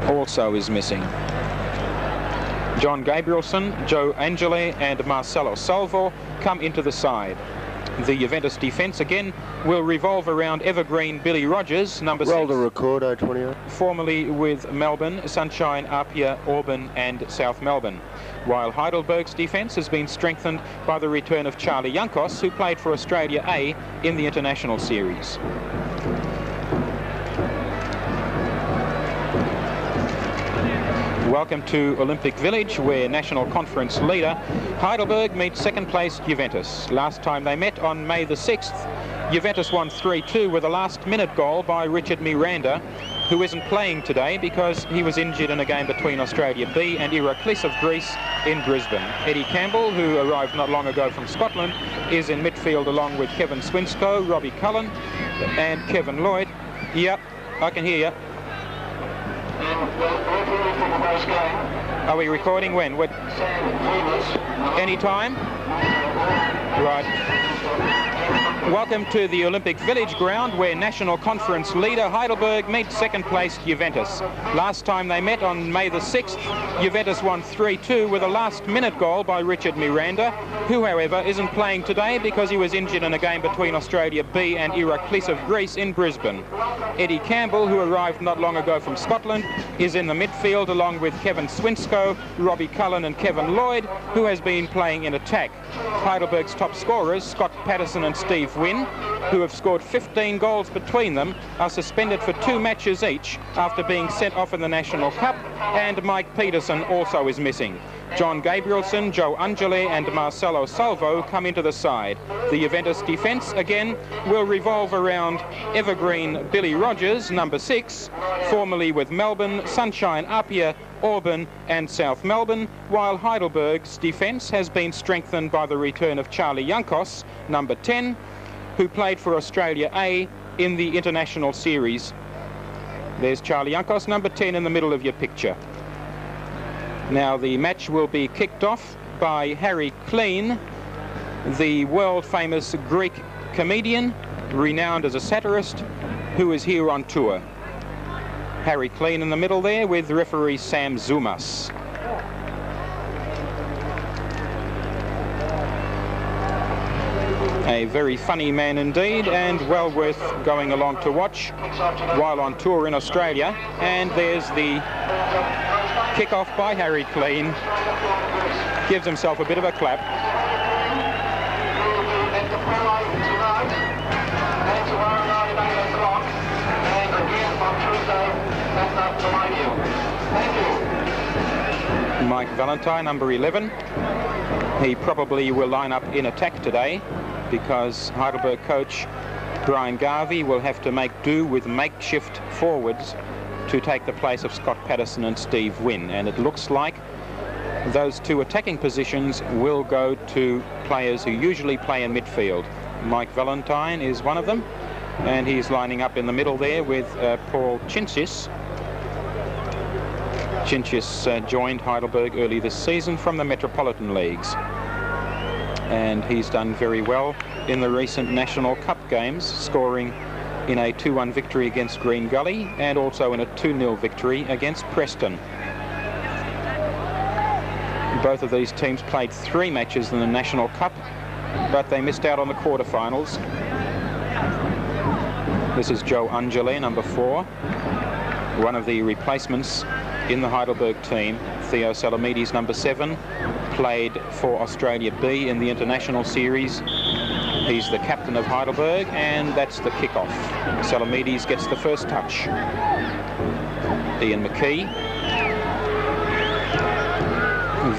also is missing. John Gabrielson, Joe Angeli and Marcelo Salvo come into the side. The Juventus defence again will revolve around evergreen Billy Rogers, number 6. Roll the record, 028. Formerly with Melbourne, Sunshine, Apia, Auburn and South Melbourne. While Heidelberg's defence has been strengthened by the return of Charlie Jankos, who played for Australia A in the International Series. Welcome to Olympic Village, where National Conference leader Heidelberg meets second-place Juventus. Last time they met on May the 6th, Juventus won 3-2 with a last-minute goal by Richard Miranda, who isn't playing today because he was injured in a game between Australia B and Iraklis of Greece in Brisbane. Eddie Campbell, who arrived not long ago from Scotland, is in midfield along with Kevin Swinsko, Robbie Cullen and Kevin Lloyd. Yep, I can hear you. Are we recording when? Any time? Right. Welcome to the Olympic Village ground, where National Conference leader Heidelberg meets second-placed Juventus. Last time they met on May the 6th, Juventus won 3-2 with a last-minute goal by Richard Miranda, who, however, isn't playing today because he was injured in a game between Australia B and Iraklis of Greece in Brisbane. Eddie Campbell, who arrived not long ago from Scotland, is in the midfield along with Kevin Swinsko, Robbie Cullen and Kevin Lloyd, who has been playing in attack. Heidelberg's top scorers, Scott Patterson and Steve Wynn, who have scored 15 goals between them, are suspended for 2 matches each after being sent off in the National Cup, and Mike Peterson also is missing. John Gabrielson, Joe Angeli and Marcelo Salvo come into the side. The Juventus defence again will revolve around evergreen Billy Rogers, number 6, formerly with Melbourne, Sunshine, Apia, Auburn and South Melbourne, while Heidelberg's defence has been strengthened by the return of Charlie Jankos, number 10, who played for Australia A in the International Series. There's Charlie Jankos, number 10, in the middle of your picture. Now the match will be kicked off by Harry Clean, the world-famous Greek comedian, renowned as a satirist, who is here on tour. Harry Clean in the middle there with referee Sam Zumas. A very funny man indeed, and well worth going along to watch while on tour in Australia. And there's the kick-off by Harry Clean. Gives himself a bit of a clap. Mike Valentine, number 11. He probably will line up in attack today because Heidelberg coach Brian Garvey will have to make do with makeshift forwards to take the place of Scott Patterson and Steve Wynn, and it looks like those 2 attacking positions will go to players who usually play in midfield. Mike Valentine is one of them, and he's lining up in the middle there with Paul Chinchis. Chinchis joined Heidelberg early this season from the Metropolitan Leagues, and he's done very well in the recent National Cup games, scoring in a 2-1 victory against Green Gully and also in a 2-0 victory against Preston. Both of these teams played 3 matches in the National Cup, but they missed out on the quarterfinals. This is Joe Angeli, number 4, one of the replacements in the Heidelberg team. Theo Salamides, number 7, played for Australia B in the International Series. He's the captain of Heidelberg, and that's the kickoff. Salamides gets the first touch. Ian McKee.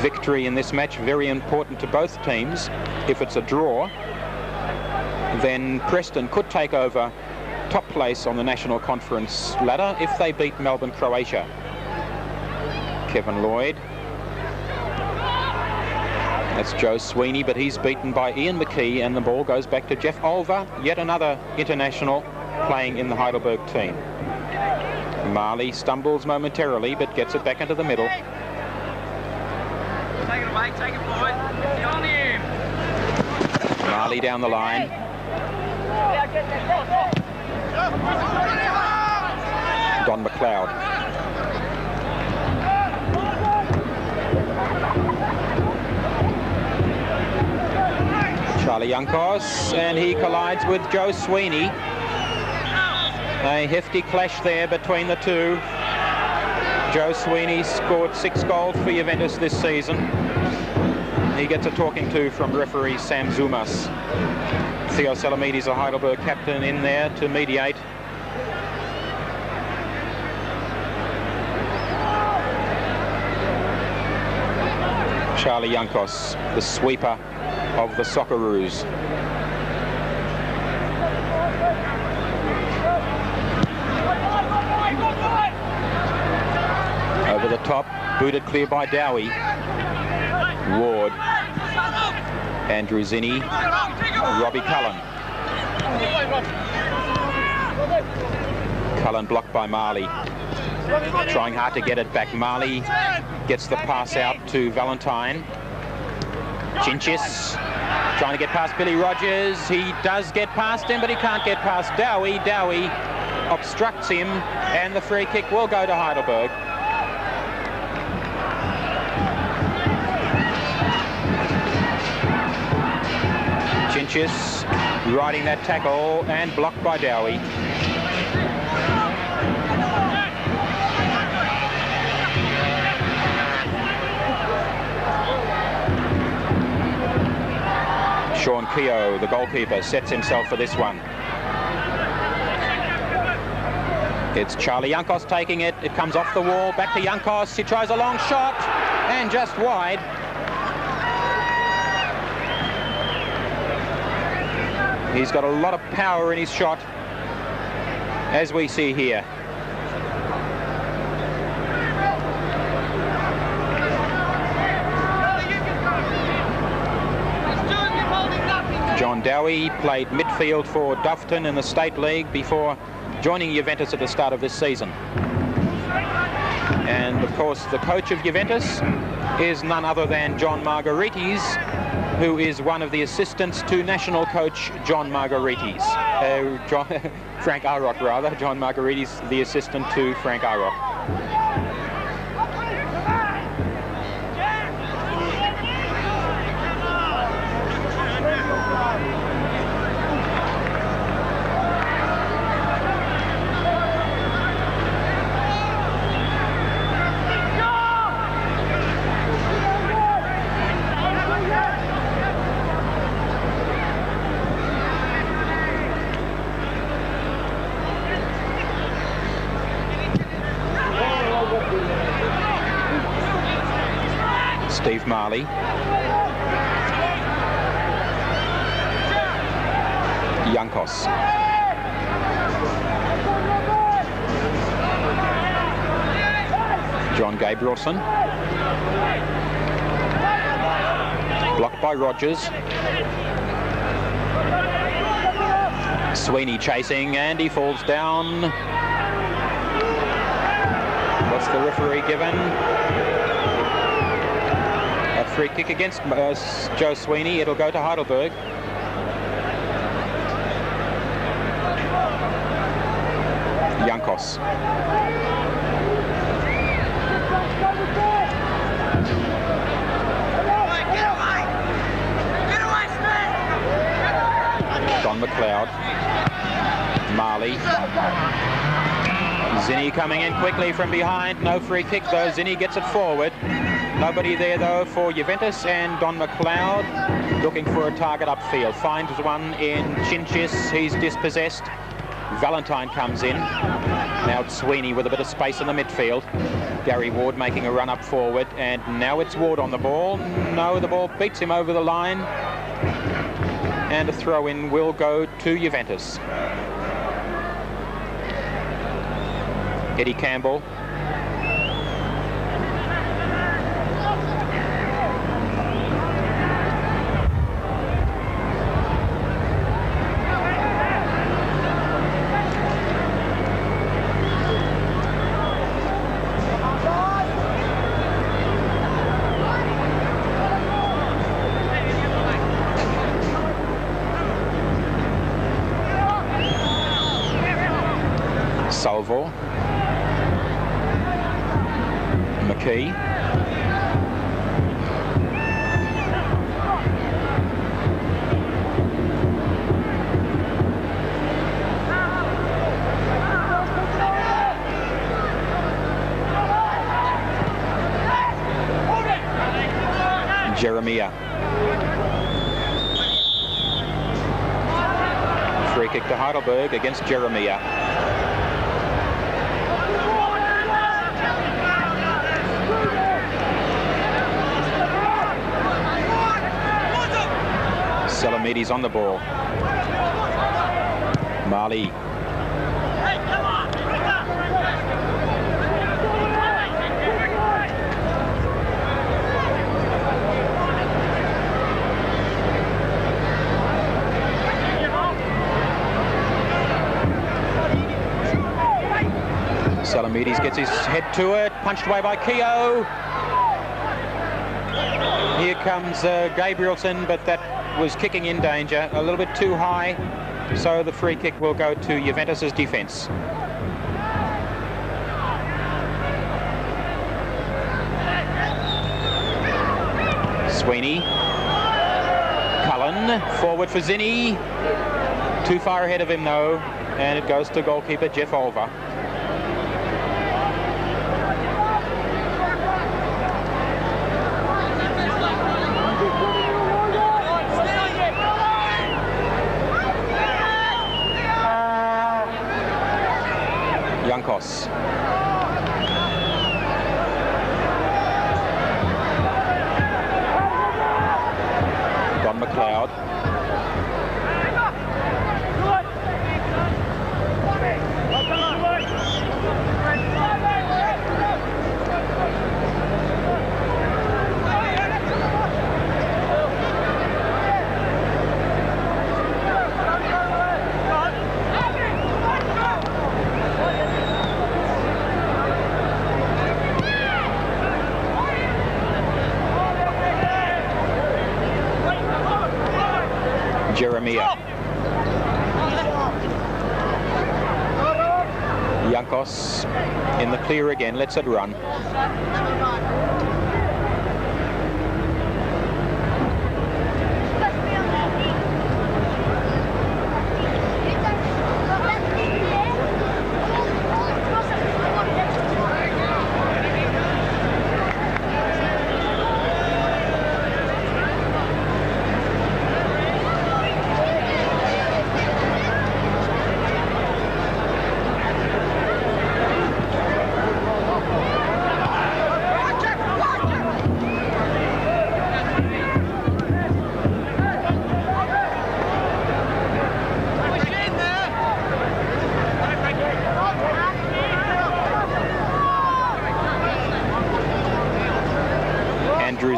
Victory in this match very important to both teams. If it's a draw, then Preston could take over top place on the National Conference ladder if they beat Melbourne, Croatia. Kevin Lloyd. That's Joe Sweeney, but he's beaten by Ian McKee, and the ball goes back to Jeff Olver, yet another international playing in the Heidelberg team. Marley stumbles momentarily, but gets it back into the middle. Take it away, take it forward. Get on him. Marley down the line. Don McLeod. Charlie Jankos, and he collides with Joe Sweeney. A hefty clash there between the two. Joe Sweeney scored 6 goals for Juventus this season. He gets a talking to from referee Sam Zumas. Theo Salamides, a Heidelberg captain, in there to mediate. Charlie Jankos, the sweeper of the Socceroos. Over the top, booted clear by Dowie. Ward, Andrew Zinni, Robbie Cullen. Cullen blocked by Marley. Trying hard to get it back. Marley gets the pass out to Valentine. Chinchis trying to get past Billy Rogers. He does get past him, but he can't get past Dowie. Dowie obstructs him, and the free kick will go to Heidelberg. Chinchis riding that tackle and blocked by Dowie. Sean Keogh, the goalkeeper, sets himself for this one. It's Charlie Jankos taking it. It comes off the wall, back to Jankos. He tries a long shot and just wide. He's got a lot of power in his shot, as we see here. John Dowie played midfield for Dufton in the State League before joining Juventus at the start of this season. And of course the coach of Juventus is none other than John Margaritis, who is one of the assistants to national coach John Margaritis. Frank Arok, rather. John Margaritis, the assistant to Frank Arok. Steve Marley. Jankos. John Gabrielson. Blocked by Rogers. Sweeney chasing, and he falls down. What's the referee given? A free kick against Joe Sweeney. It'll go to Heidelberg. Jankos. Don McLeod. Marley. Zinni coming in quickly from behind. No free kick though. Zinni gets it forward. Nobody there though for Juventus, and Don McLeod looking for a target upfield. Finds one in Chinchis. He's dispossessed. Valentine comes in. Now it's Sweeney with a bit of space in the midfield. Gary Ward making a run up forward, and now it's Ward on the ball. No, the ball beats him over the line, and a throw-in will go to Juventus. Eddie Campbell. Salvo. McKee. Jeremiah. Free kick to Heidelberg against Jeremiah. Salamides on the ball. Mali. Salamides gets his head to it, punched away by Keogh. Here comes Gabrielson, but that was kicking in danger, a little bit too high, so the free kick will go to Juventus's defence. Sweeney, Cullen, forward for Zinni, too far ahead of him though, and it goes to goalkeeper Jeff Olver. Yankos. Don McLeod. Jeremiah. Yankos in the clear again, lets it run.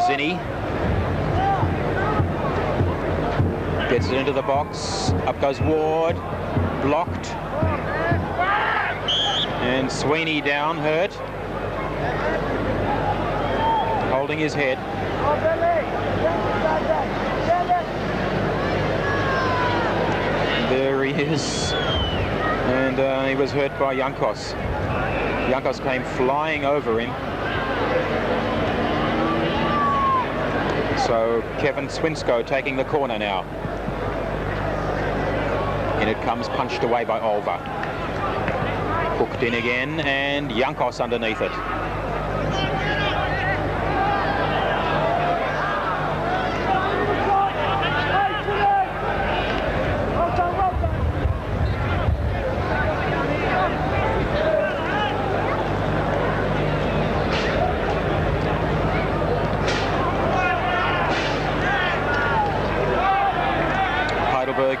Zinni gets it into the box, up goes Ward, blocked, and Sweeney down, hurt, holding his head. There he is, and he was hurt by Yankos. Yankos came flying over him. So Kevin Swinsko taking the corner now. In it comes, punched away by Olver. Hooked in again, and Yankos underneath it.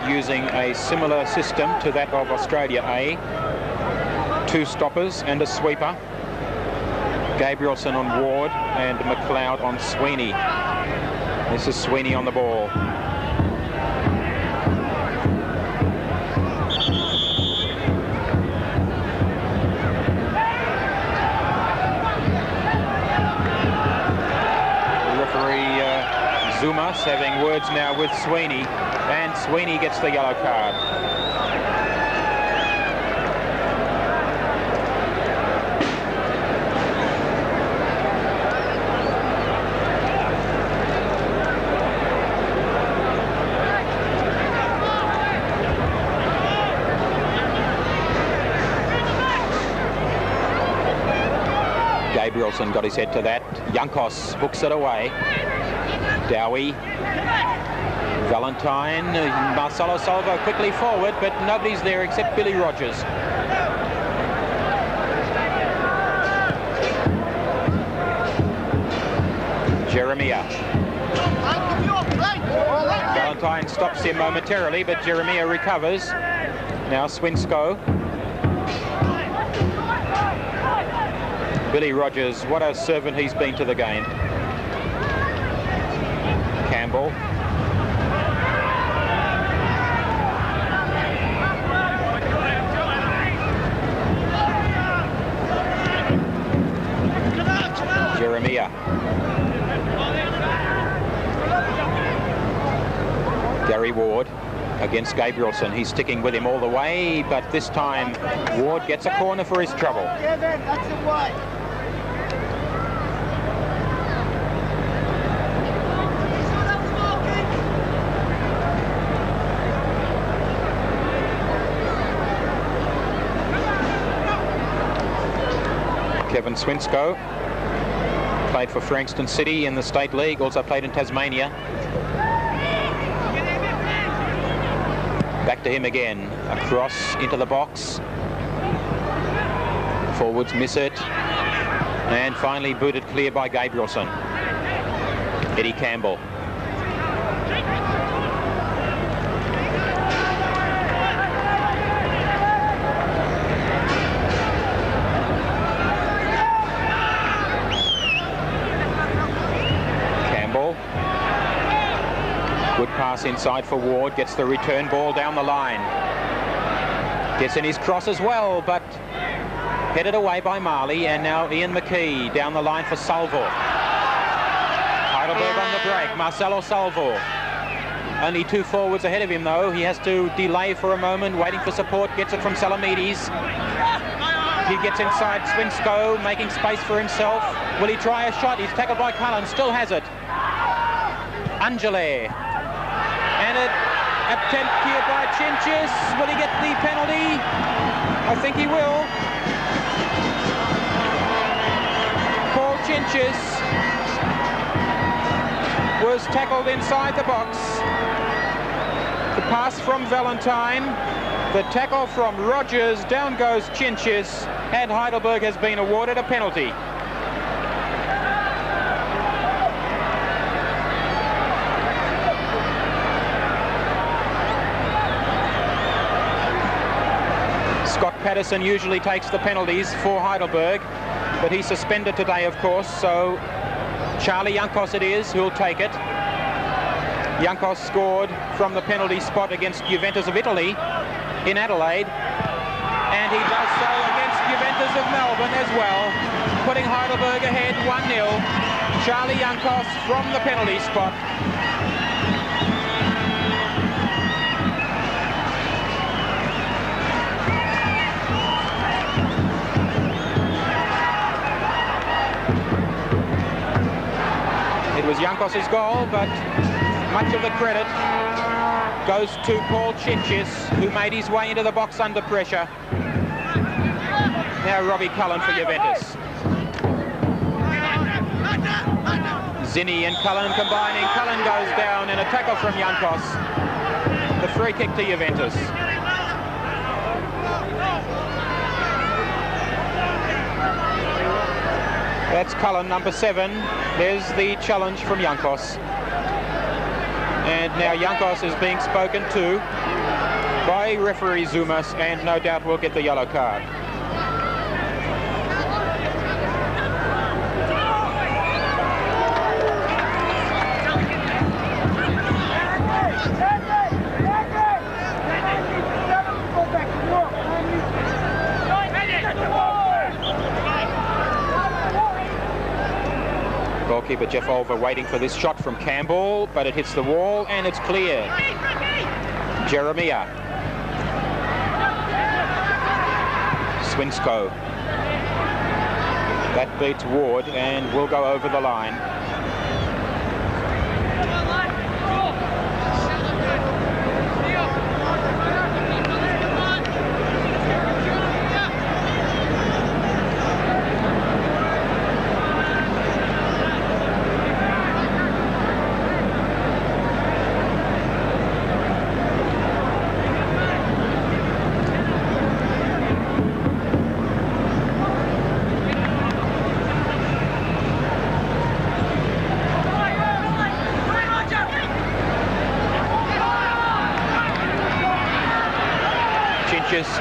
Using a similar system to that of Australia A. 2 stoppers and a sweeper. Gabrielson on Ward and McLeod on Sweeney. This is Sweeney on the ball. Referee Zumas having words now with Sweeney. And Sweeney gets the yellow card. Gabrielson got his head to that. Jankos hooks it away. Dowie. Valentine. Marcelo Salvo quickly forward, but nobody's there except Billy Rogers. Jeremiah. Valentine stops him momentarily, but Jeremiah recovers. Now Swinsko. Billy Rogers, what a servant he's been to the game. Campbell. Jeremiah. Gary Ward against Gabrielson. He's sticking with him all the way, but this time Ward gets a corner for his trouble. That's it, wide. Kevin Swinsko played for Frankston City in the State League, also played in Tasmania. Back to him again, across into the box. Forwards miss it, and finally booted clear by Gabrielson. Eddie Campbell. Good pass inside for Ward, gets the return ball down the line. Gets in his cross as well, but headed away by Marley, and now Ian McKee down the line for Salvo. Heidelberg on the break, Marcelo Salvo. Only two forwards ahead of him though. He has to delay for a moment, waiting for support, gets it from Salamides. He gets inside Swinsko, making space for himself. Will he try a shot? He's tackled by Cullen, still has it. Angele. And an attempt here by Chinchis. Will he get the penalty? I think he will. Paul Chinchis was tackled inside the box. The pass from Valentine. The tackle from Rogers. Down goes Chinchis. And Heidelberg has been awarded a penalty. Scott Patterson usually takes the penalties for Heidelberg, but he's suspended today, of course, so Charlie Jankos it is who'll take it. Jankos scored from the penalty spot against Juventus of Italy in Adelaide, and he does so against Juventus of Melbourne as well, putting Heidelberg ahead 1-0. Charlie Jankos from the penalty spot. It was Jankos' goal, but much of the credit goes to Paul Chinchis, who made his way into the box under pressure. Now Robbie Cullen for Juventus. Zinni and Cullen combining. Cullen goes down, and a tackle from Jankos. The free kick to Juventus. That's Cullen, number 7. There's the challenge from Jankos. And now Jankos is being spoken to by referee Zumas, and no doubt will get the yellow card. Goalkeeper Jeff Olver waiting for this shot from Campbell, but it hits the wall and it's cleared. Jeremiah. Swinsko. That beats Ward and will go over the line.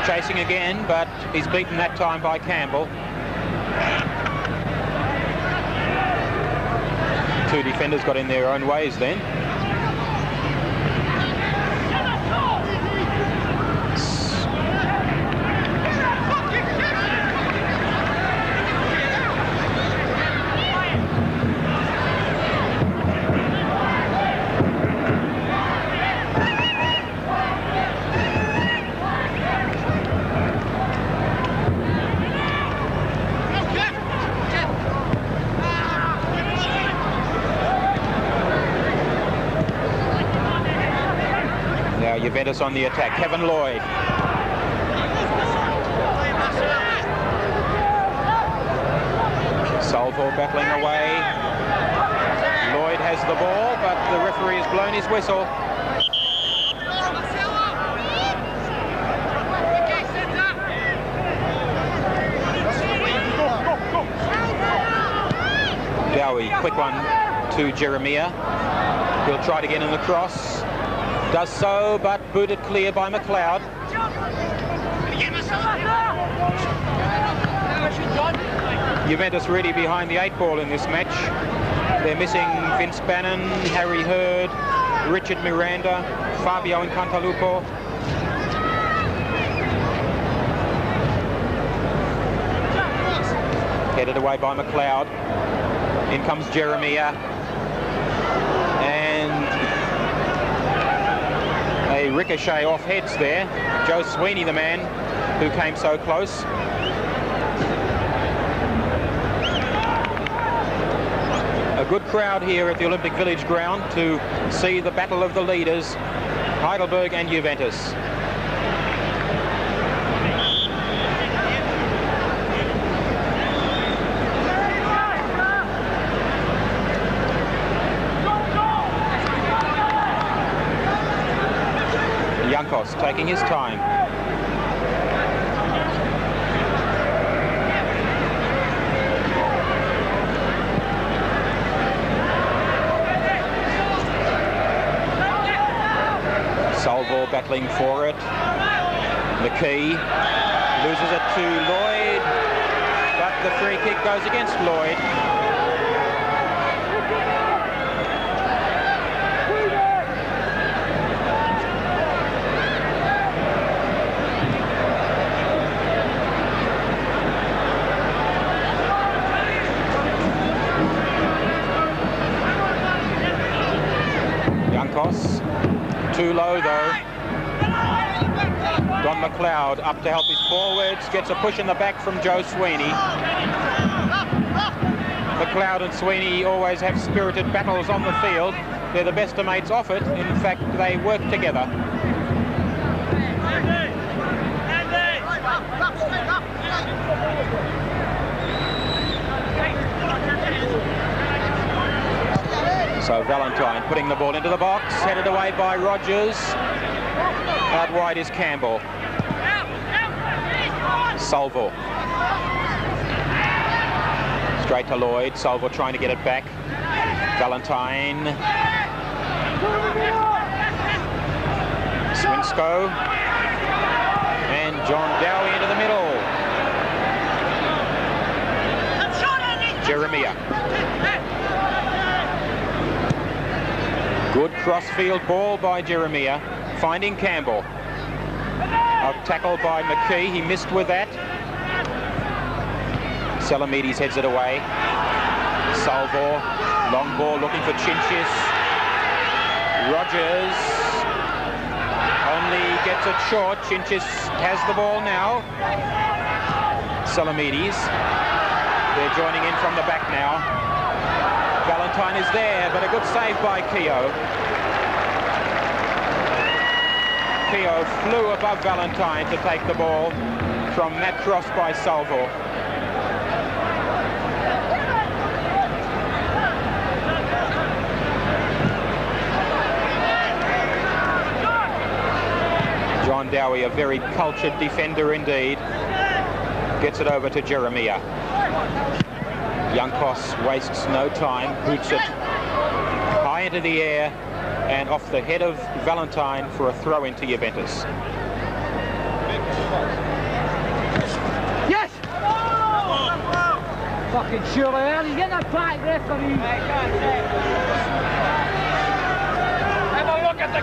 Chasing again, but he's beaten that time by Campbell. Two defenders got in their own ways then. Juventus on the attack. Kevin Lloyd. Salvo battling away. Lloyd has the ball, but the referee has blown his whistle. Dowie, quick one to Jeremiah. He'll try to get in the cross. Does so, but booted clear by McLeod. Juventus really behind the 8 ball in this match. They're missing Vince Bannon, Harry Hurd, Richard Miranda, Fabio Incantalupo. Headed away by McLeod. In comes Jeremiah. A ricochet off heads there. Joe Sweeney, the man who came so close. A good crowd here at the Olympic Village ground to see the battle of the leaders, Heidelberg and Juventus. Taking his time. Salvo battling for it. McKee loses it to Lloyd, but the free kick goes against Lloyd. Too low though. Don McLeod up to help his forwards, gets a push in the back from Joe Sweeney. McLeod and Sweeney always have spirited battles on the field. They're the best of mates off it. In fact, they work together. So Valentine putting the ball into the box, headed away by Rogers. Out wide is Campbell. Salvo. Straight to Lloyd. Salvo trying to get it back. Valentine. Swinsko. And John Dowie into the middle. Jeremiah. Good cross-field ball by Jeremiah, finding Campbell. A tackle by McKee, he missed with that. Salamides heads it away. Salvo, long ball looking for Chinchis. Rogers only gets it short. Chinchis has the ball now. Salamides, they're joining in from the back now. Valentine is there, but a good save by Keogh. Keogh flew above Valentine to take the ball from that cross by Salvo. John Dowie, a very cultured defender indeed, gets it over to Jeremiah. Jankos wastes no time, boots it high into the air and off the head of Valentine for a throw into Juventus. Fucking sure I am. He's getting a back referee. Have a look at the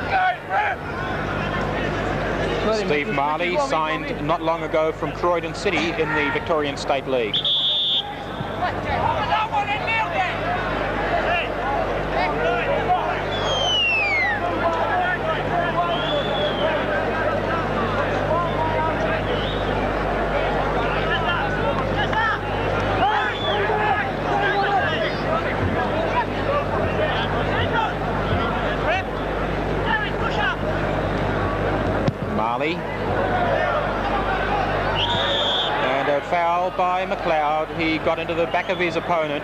gate, Steve Marley signed not long ago from Croydon City in the Victorian State League. Marley. And a foul by McLeod. He got into the back of his opponent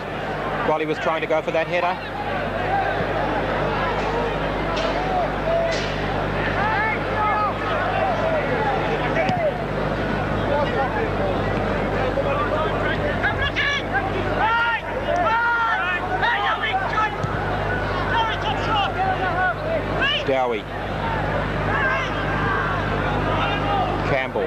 while he was trying to go for that header. Dowie. Campbell.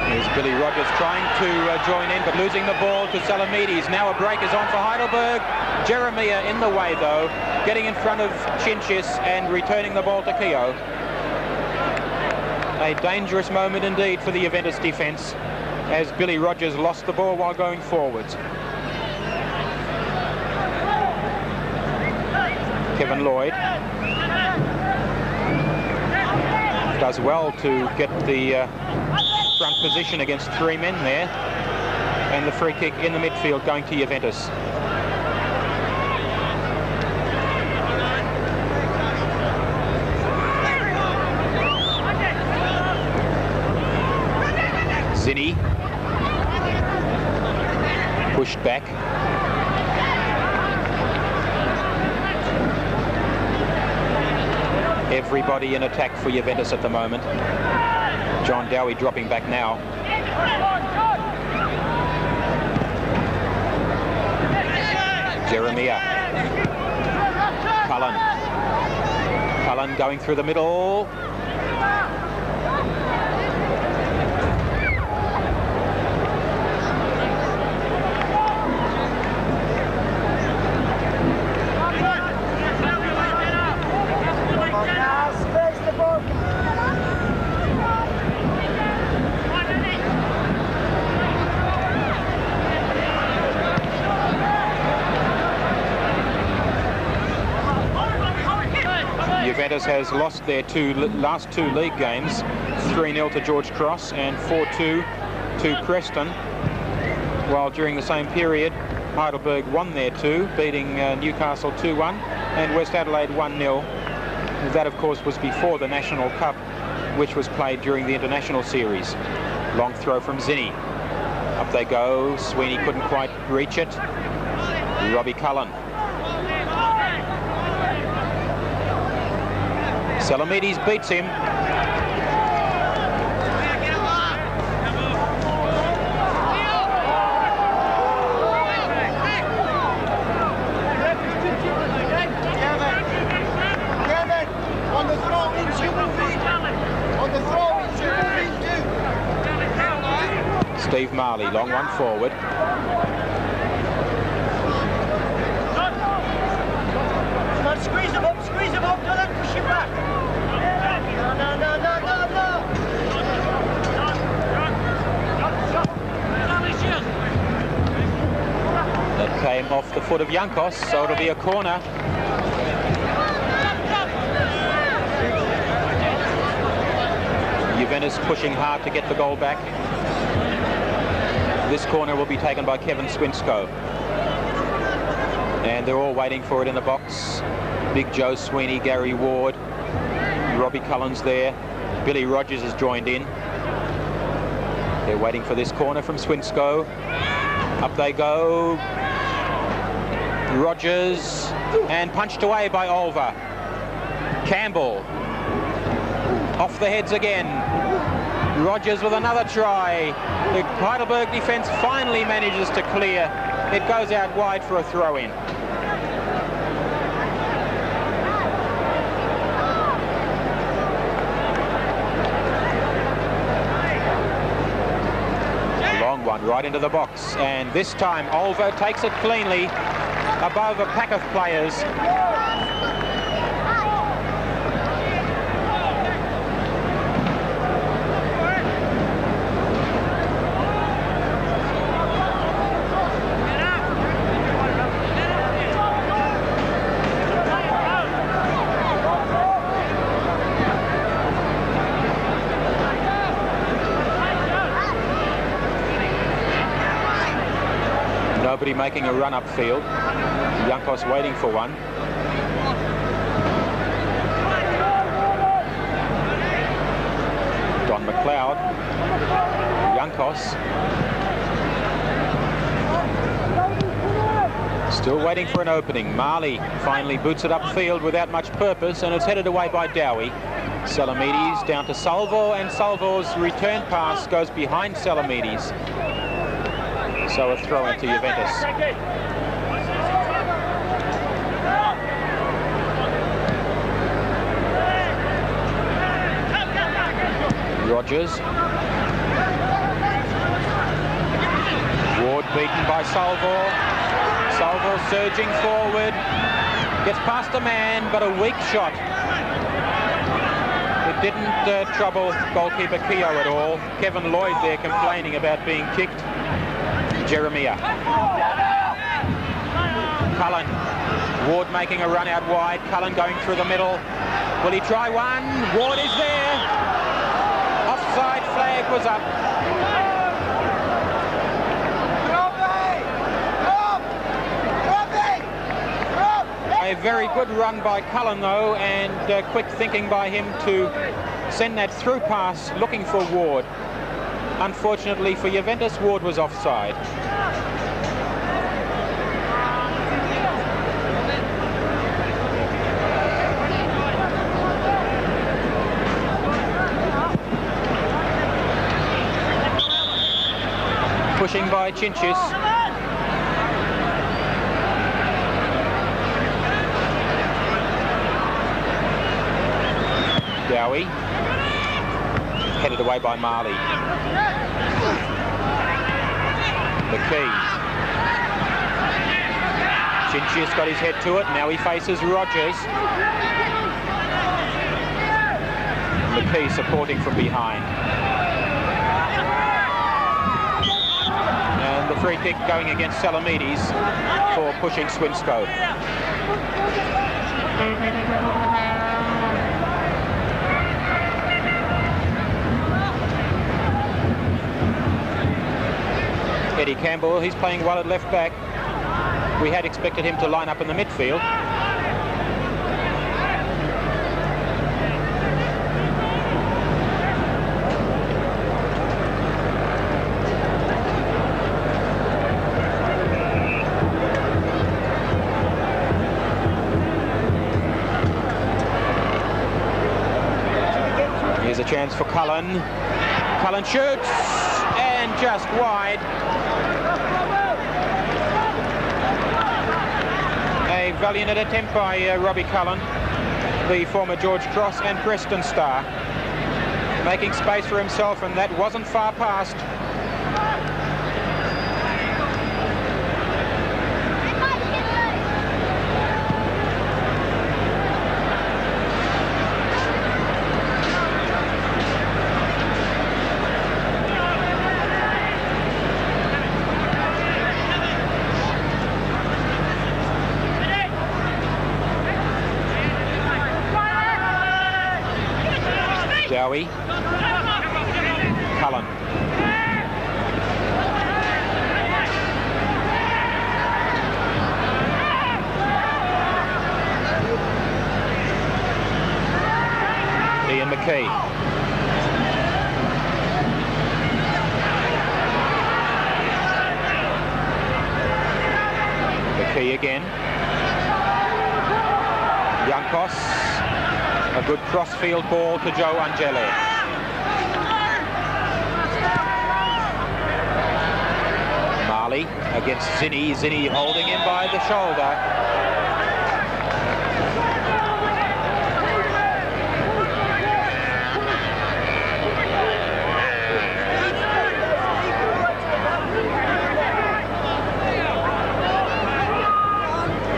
Here's Billy Rogers trying to join in, but losing the ball to Salamides. Now a break is on for Heidelberg. Jeremiah in the way, though, getting in front of Chinchis and returning the ball to Keogh. A dangerous moment indeed for the Juventus defence as Billy Rogers lost the ball while going forwards. Kevin Lloyd does well to get the front position against three men there, and the free kick in the midfield going to Juventus. Zinni pushed back. Everybody in attack for Juventus at the moment. John Dowie dropping back now. Jeremiah. Cullen going through the middle. Juventus has lost their last two league games, 3-0 to George Cross and 4-2 to Preston, while during the same period Heidelberg won their two, beating Newcastle 2-1 and West Adelaide 1-0. That of course was before the National Cup, which was played during the international series. Long throw from Zinni. Up they go. Sweeney couldn't quite reach it. Robbie Cullen. Salamides beats him. On the throw-in, Steve Marley, long one forward. Squeeze him up, don't let him push him back. That came off the foot of Jankos, so it'll be a corner. Juventus pushing hard to get the goal back. This corner will be taken by Kevin Swinsko. And they're all waiting for it in the box. Big Joe Sweeney, Gary Ward, Robbie Cullen's there. Billy Rogers has joined in. They're waiting for this corner from Swinsko. Up they go. Rogers, and punched away by Olver. Campbell. Off the heads again. Rogers with another try. The Heidelberg defence finally manages to clear. It goes out wide for a throw-in. Long one right into the box, and this time Olver takes it cleanly above a pack of players. Nobody making a run upfield. Jankos waiting for one. Don McLeod. Jankos. Still waiting for an opening. Marley finally boots it upfield without much purpose, and it's headed away by Dowie. Salamides down to Salvo, and Salvo's return pass goes behind Salamides. So a throw into Juventus. Rogers. Ward beaten by Salvo. Salvo surging forward. Gets past a man, but a weak shot. It didn't trouble goalkeeper Keogh at all. Kevin Lloyd there complaining about being kicked. Jeremiah. Cullen. Ward making a run out wide. Cullen going through the middle. Will he try one? Ward is there. Offside flag was up. A very good run by Cullen though, and quick thinking by him to send that through pass looking for Ward. Unfortunately for Juventus, Ward was offside. Pushing by Chinchis. Dowie. Headed away by Marley. McKee. Chinchis got his head to it. Now he faces Rogers. McKee supporting from behind. And the free kick going against Salamides for pushing Swinsko. Eddie Campbell, he's playing well at left back. We had expected him to line up in the midfield. Here's a chance for Cullen. Cullen shoots, and just wide. A valiant attempt by Robbie Cullen, the former George Cross and Preston star, making space for himself, and that wasn't far past. Dowie. Cullen. Ian McKee. McKee again. Jankos. A good cross-field ball to Joe Angeli. against Zinni. Zinni holding him by the shoulder.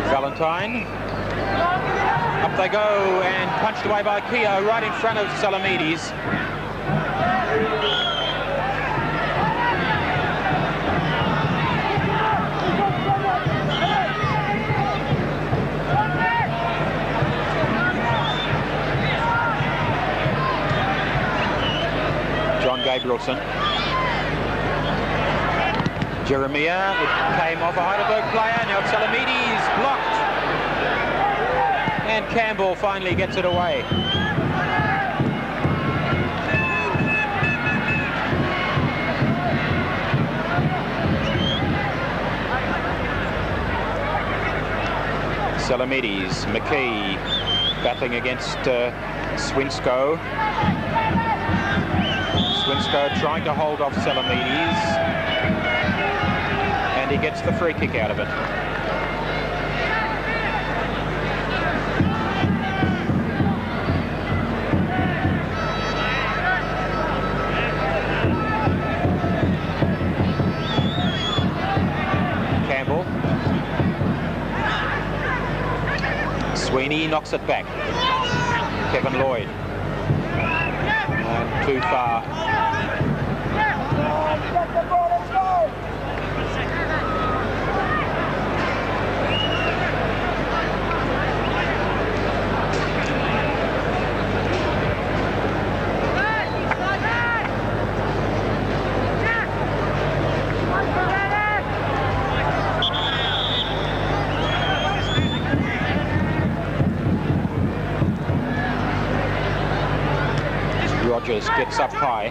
Valentine. Up they go, and punched away by Keogh right in front of Salamides. John Gabrielson. Jeremiah, it came off a Heidelberg player, now Salamides blocked. And Campbell finally gets it away. Salamides, McKee battling against Swinsko. Swinsko trying to hold off Salamides. And he gets the free kick out of it. Campbell. Sweeney knocks it back. Kevin Lloyd. Too far. Rogers gets up high.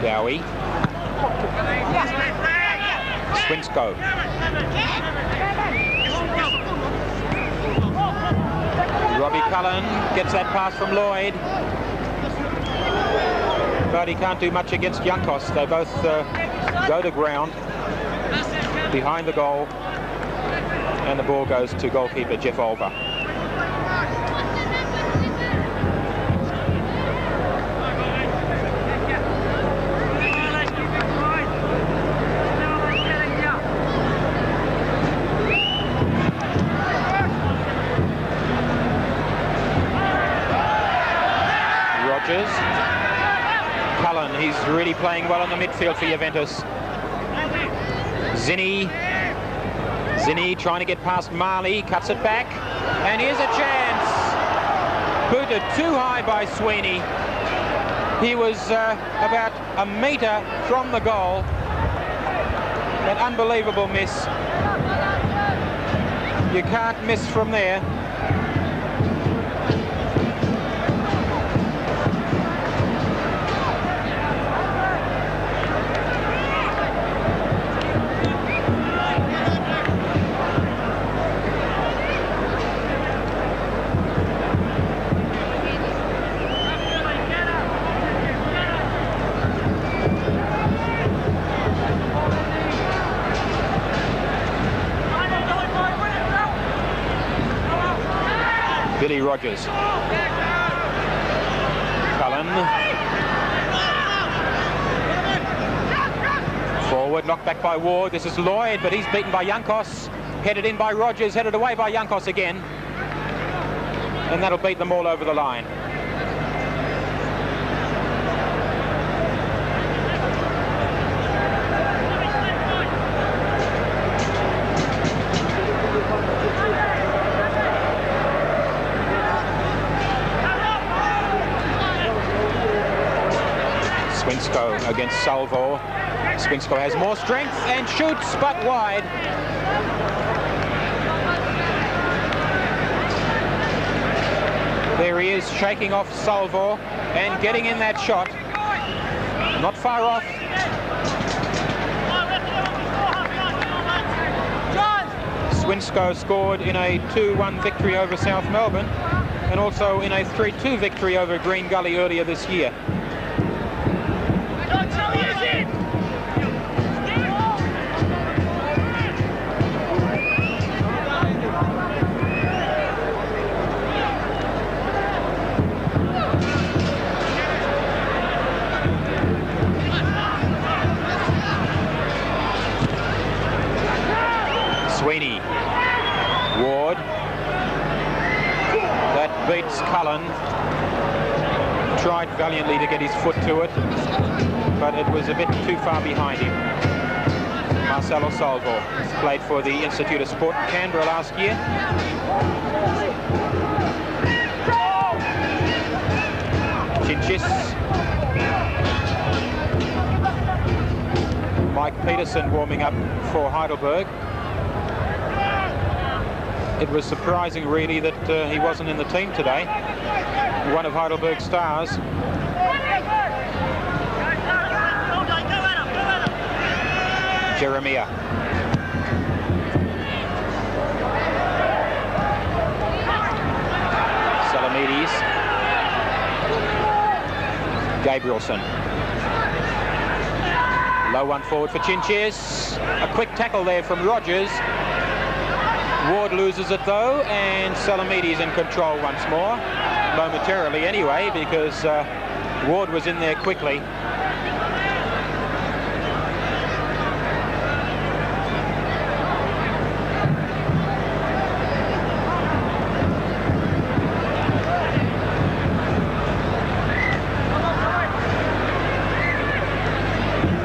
Dowie. Swinsko. Robbie Cullen gets that pass from Lloyd. But he can't do much against Jankos. They both go to ground behind the goal. And the ball goes to goalkeeper Jeff Olver. Rogers. Cullen, he's really playing well in the midfield for Juventus. Zinni. Zinni trying to get past Marley, cuts it back, and here's a chance. Booted too high by Sweeney. He was about a metre from the goal. An unbelievable miss. You can't miss from there. Billy Rogers. Cullen. Forward, knocked back by Ward. This is Lloyd, but he's beaten by Jankos. Headed in by Rogers, headed away by Jankos again. And that'll beat them all over the line. Swinsko against Salvo. Swinsko has more strength and shoots, but wide. There he is, shaking off Salvo and getting in that shot. Not far off. Swinsko scored in a 2-1 victory over South Melbourne and also in a 3-2 victory over Green Gully earlier this year. tried valiantly to get his foot to it, but it was a bit too far behind him. Marcelo Salvo played for the Institute of Sport in Canberra last year. Chinchis. Mike Peterson warming up for Heidelberg. It was surprising, really, that he wasn't in the team today. One of Heidelberg's stars. Jeremiah. Salamides. Gabrielson. Low one forward for Chinchis. A quick tackle there from Rogers. Ward loses it though, and Salamides in control once more. Momentarily anyway, because Ward was in there quickly.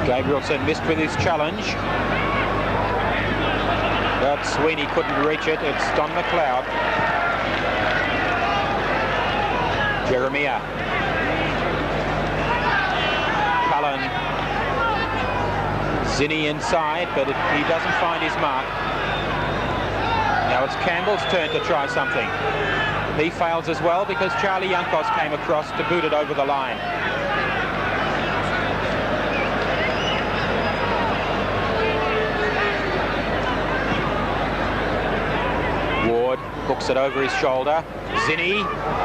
Gabrielson missed with his challenge, but Sweeney couldn't reach it. It's Don McLeod. Jeremiah. Cullen. Zinni inside, but he doesn't find his mark. Now it's Campbell's turn to try something. He fails as well because Charlie Yankos came across to boot it over the line. Ward hooks it over his shoulder. Zinni.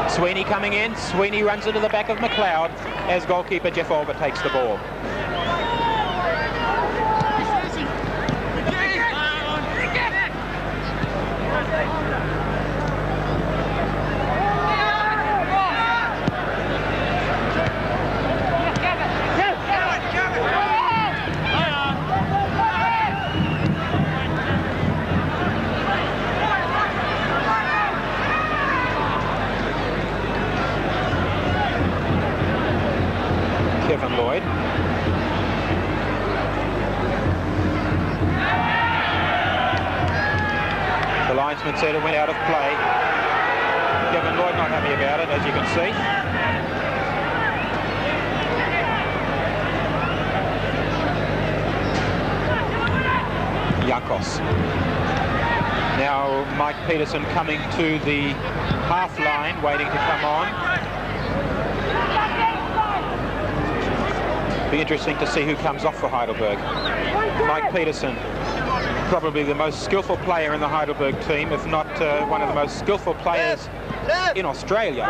Sweeney coming in. Sweeney runs into the back of McLeod as goalkeeper Jeff Olver takes the ball. Kevin Lloyd. The linesman said it went out of play. Kevin Lloyd not happy about it, as you can see. Yankos. Now Mike Peterson coming to the half line, waiting to come on. Be interesting to see who comes off for Heidelberg. Mike Peterson, probably the most skillful player in the Heidelberg team, if not one of the most skillful players in Australia.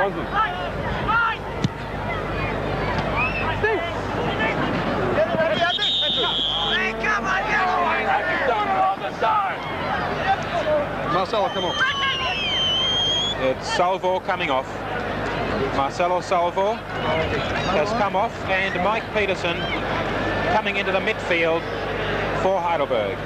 Marcelo, come on. It's Salvo coming off. Marcelo Salvo has come off, and Mike Peterson coming into the midfield for Heidelberg.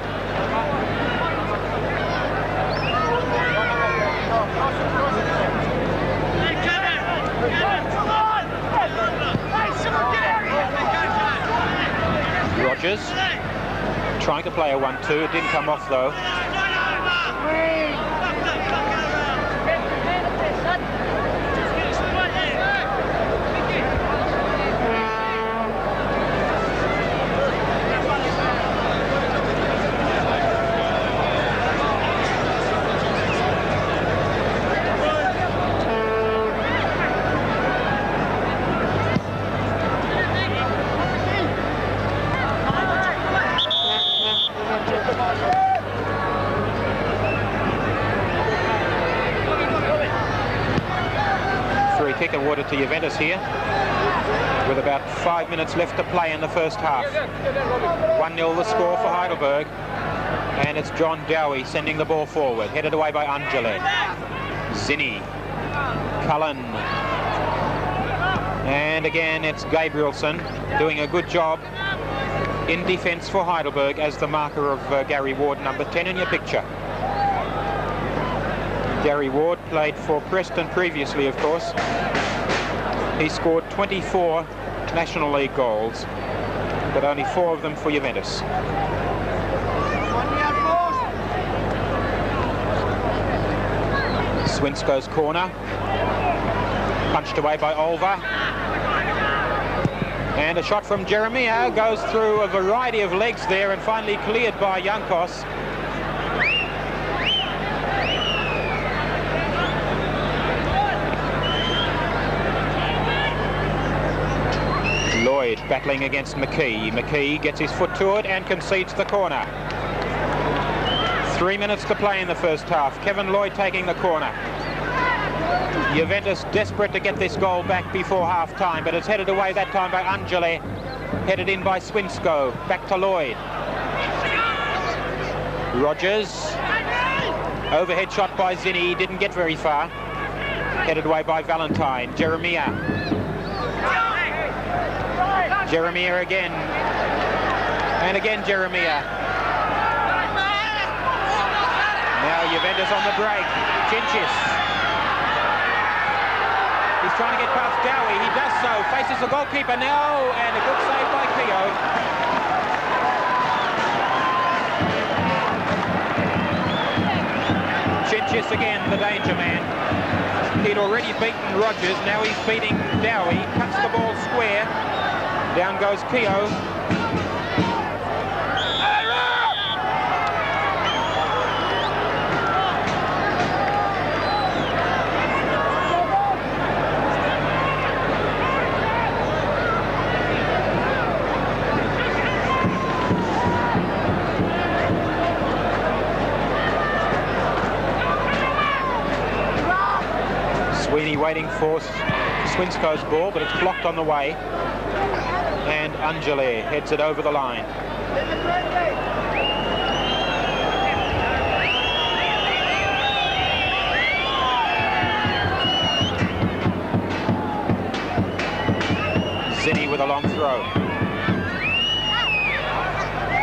Rogers trying to play a 1-2. It didn't come off though. Kick awarded to Juventus here with about 5 minutes left to play in the first half. 1-0 the score for Heidelberg, and it's John Dowie sending the ball forward, headed away by Angele. Zinni. Cullen. And again it's Gabrielson doing a good job in defence for Heidelberg as the marker of Gary Ward, number 10 in your picture. Gary Ward played for Preston previously, of course. He scored 24 National League goals, but only 4 of them for Juventus. Swinsko's corner, punched away by Olva. And a shot from Jeremiah goes through a variety of legs there and finally cleared by Jankos. Lloyd battling against McKee. McKee gets his foot to it and concedes the corner. 3 minutes to play in the first half. Kevin Lloyd taking the corner. Juventus desperate to get this goal back before half-time, but it's headed away that time by Angele. Headed in by Swinsko. Back to Lloyd. Rogers. Overhead shot by Zinni. Didn't get very far. Headed away by Valentine. Jeremiah. Jeremiah again. And again Jeremiah. Now Juventus on the break. Chinchis. He's trying to get past Dowie. He does so. Faces the goalkeeper now. And a good save by Keogh. Chinchis again, the danger man. He'd already beaten Rogers. Now he's beating Dowie. Cuts the ball square. Down goes Keogh. Sweeney waiting for Swinsko's ball, but it's blocked on the way. And Angele heads it over the line. Zinni with a long throw.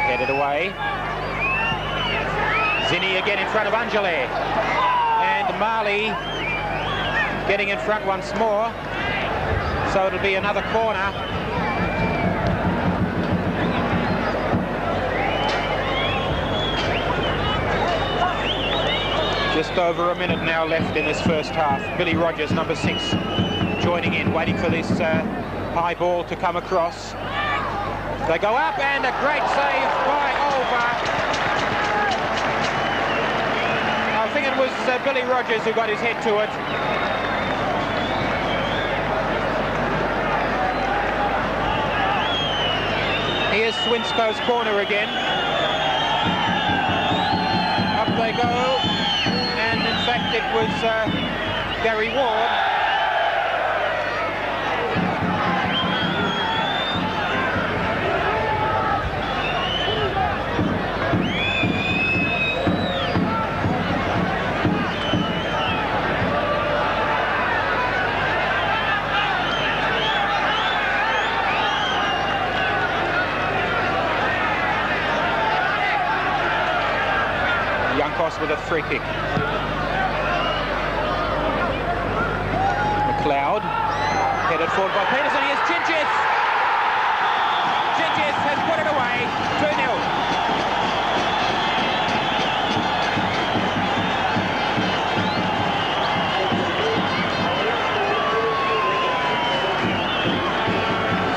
Headed away. Zinni again in front of Angele. And Marley getting in front once more. So it'll be another corner. Just over a minute now left in this first half. Billy Rogers, number 6, joining in, waiting for this high ball to come across. They go up, and a great save by Olva. I think it was Billy Rogers who got his head to it. Here's Swinsko's corner again. Up they go. And in fact, it was Gary Ward. With a free kick. McLeod headed forward by Peterson. Here's Chinchis. Chinchis has put it away. 2-0.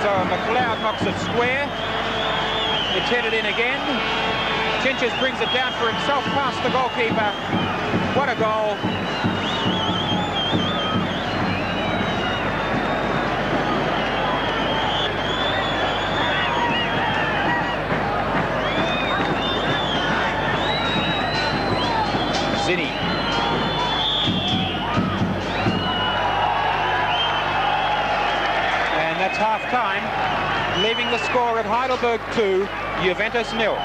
So McLeod knocks it square. It's headed in again. Chinchis brings it down for himself past the goalkeeper. What a goal. Zinni. And that's half-time, leaving the score at Heidelberg 2, Juventus 0.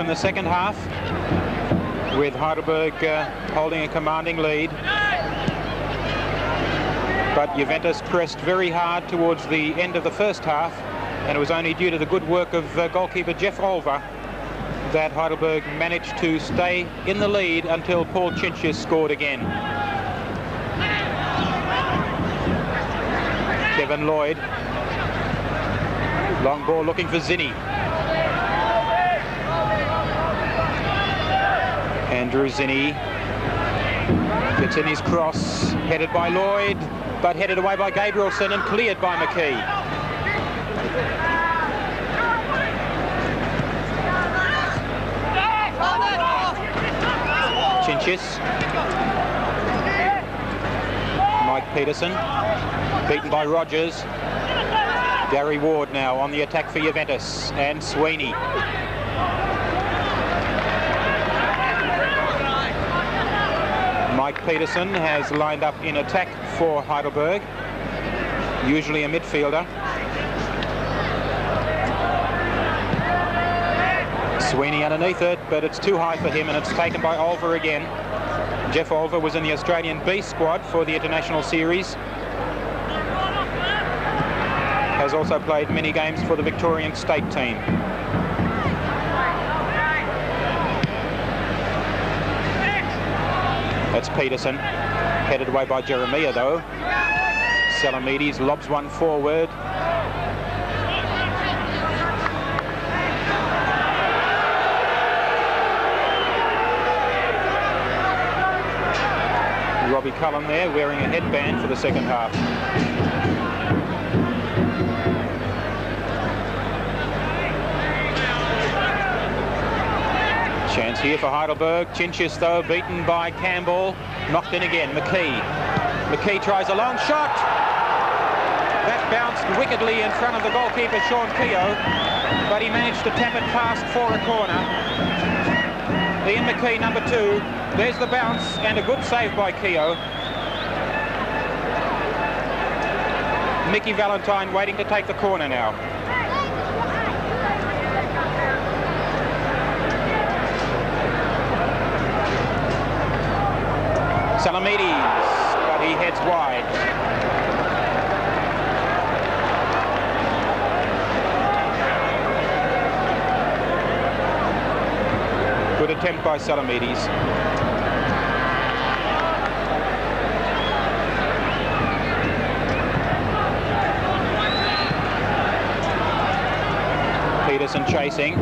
the second half, with Heidelberg holding a commanding lead. But Juventus pressed very hard towards the end of the first half, and it was only due to the good work of goalkeeper Jeff Olver that Heidelberg managed to stay in the lead until Paul Chinchis scored again. Kevin Lloyd. Long ball looking for Zinni. Andrew Zinni gets in his cross, headed by Lloyd, but headed away by Gabrielson and cleared by McKee. Chinchis. Mike Peterson, beaten by Rogers. Gary Ward now on the attack for Juventus, and Sweeney. Mike Peterson has lined up in attack for Heidelberg, usually a midfielder. Sweeney underneath it, but it's too high for him, and it's taken by Olver again. Jeff Olver was in the Australian B squad for the International Series. Has also played many games for the Victorian state team. That's Peterson, headed away by Jeremiah though. Salamides lobs one forward. Robbie Cullen there wearing a headband for the second half. Chance here for Heidelberg. Chinchis though beaten by Campbell. Knocked in again. McKee. McKee tries a long shot. That bounced wickedly in front of the goalkeeper Sean Keogh, but he managed to tap it past for a corner. Ian McKee, number 2. There's the bounce and a good save by Keogh. Mickey Valentine waiting to take the corner now. Salamides, but he heads wide. Good attempt by Salamides. Peterson chasing.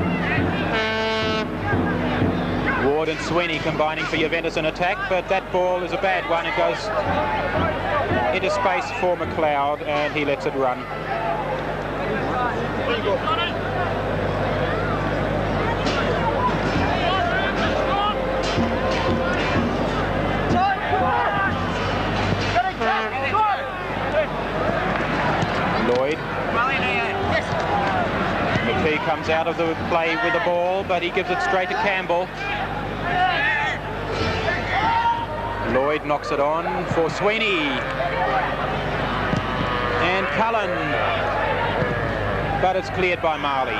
Ward and Sweeney combining for Juventus in attack, but that ball is a bad one. It goes into space for McLeod, and he lets it run. Lloyd. McKee comes out of the play with the ball, but he gives it straight to Campbell. Lloyd knocks it on for Sweeney. And Cullen. But it's cleared by Marley.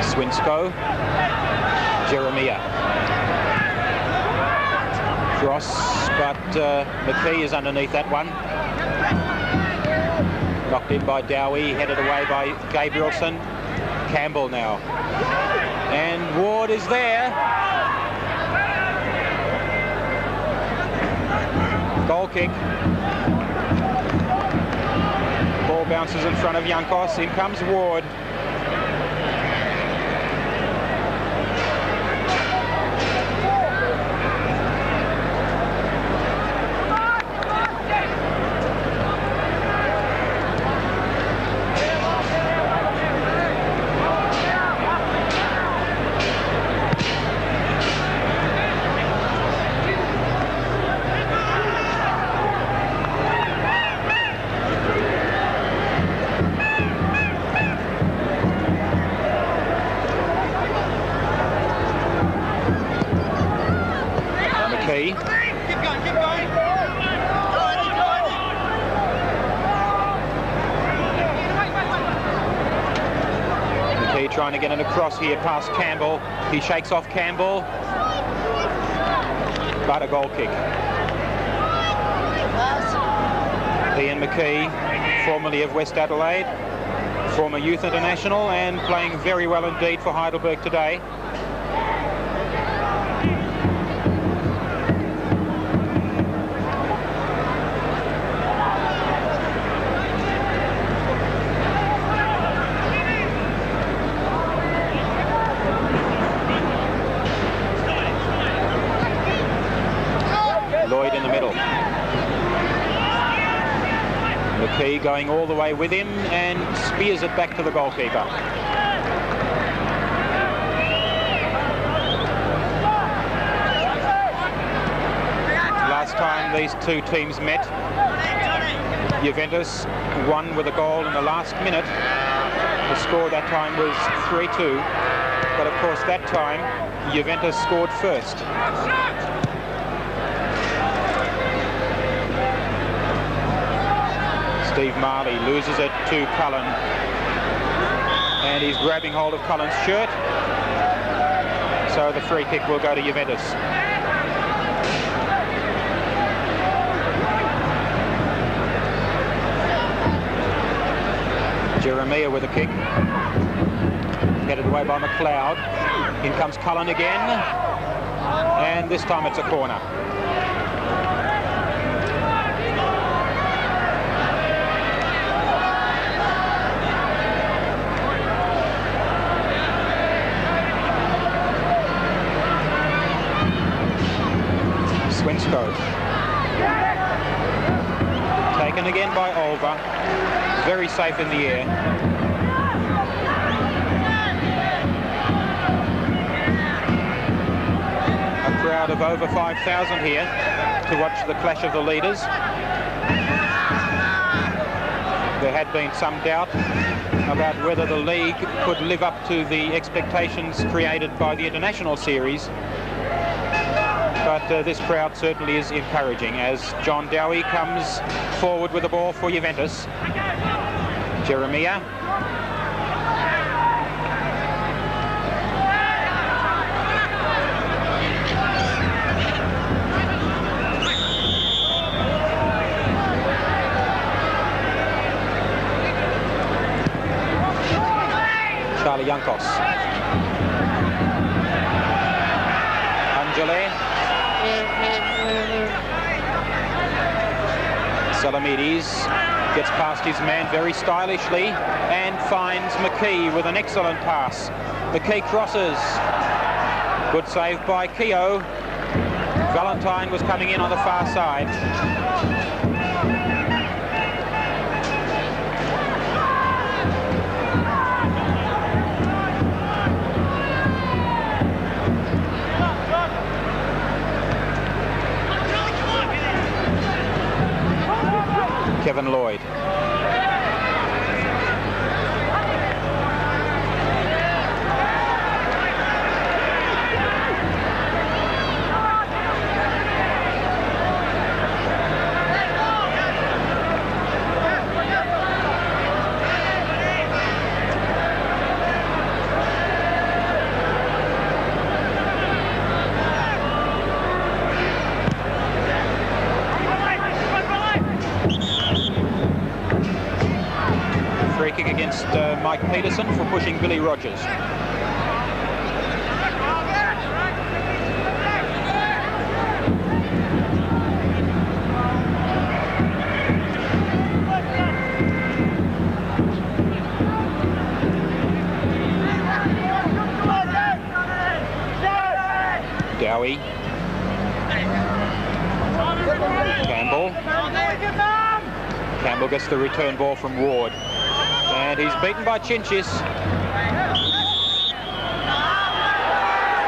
Swinscoe, Jeremiah. Cross, but McKee is underneath that one. Knocked in by Dowie, headed away by Gabrielson. Campbell now. And Ward is there. Goal kick. Ball bounces in front of Yankos. In comes Ward. trying to get it across here past Campbell. He shakes off Campbell. But a goal kick. Ian McKee, formerly of West Adelaide, former youth international, and playing very well indeed for Heidelberg today. Lloyd in the middle. McKee going all the way with him and spears it back to the goalkeeper. Last time these two teams met, Juventus won with a goal in the last minute. The score that time was 3-2, but of course that time Juventus scored first. Steve Marley loses it to Cullen, and he's grabbing hold of Cullen's shirt, so the free kick will go to Juventus. Jeremiah with a kick, headed away by McLeod. In comes Cullen again, and this time it's a corner. Swinscoe. Taken again by Olver. Very safe in the air. A crowd of over 5,000 here to watch the clash of the leaders. There had been some doubt about whether the league could live up to the expectations created by the international series. But this crowd certainly is encouraging as John Dowie comes forward with the ball for Juventus. Jeremiah. Charlie Yankos. Angele. Salamides gets past his man very stylishly and finds McKee with an excellent pass. McKee crosses. Good save by Keogh. Valentine was coming in on the far side. Kevin Lloyd. Free kick against Mike Peterson for pushing Billy Rogers. Dowie. Campbell. Campbell gets the return ball from Ward. And he's beaten by Chinchis.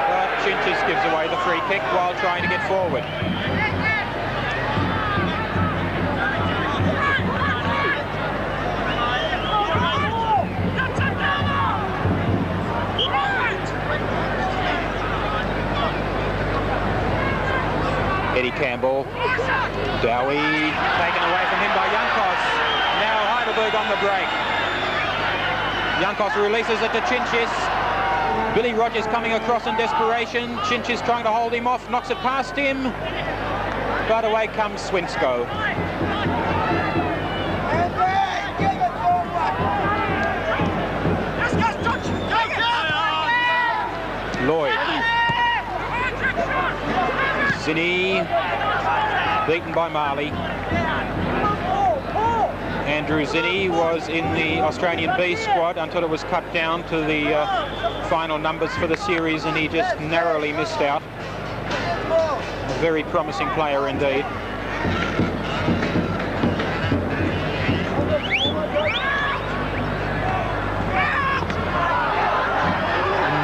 But Chinchis gives away the free kick while trying to get forward. Eddie Campbell. Dowie taken away from him by Yankos. Now Heidelberg on the break. Jankos releases it to Chinchis. Billy Rogers coming across in desperation. Chinchis trying to hold him off, knocks it past him. But away comes Swinsko. Lloyd. Zinni beaten by Marley. Andrew Zinni was in the Australian B squad until it was cut down to the final numbers for the series, and he just narrowly missed out. A very promising player indeed.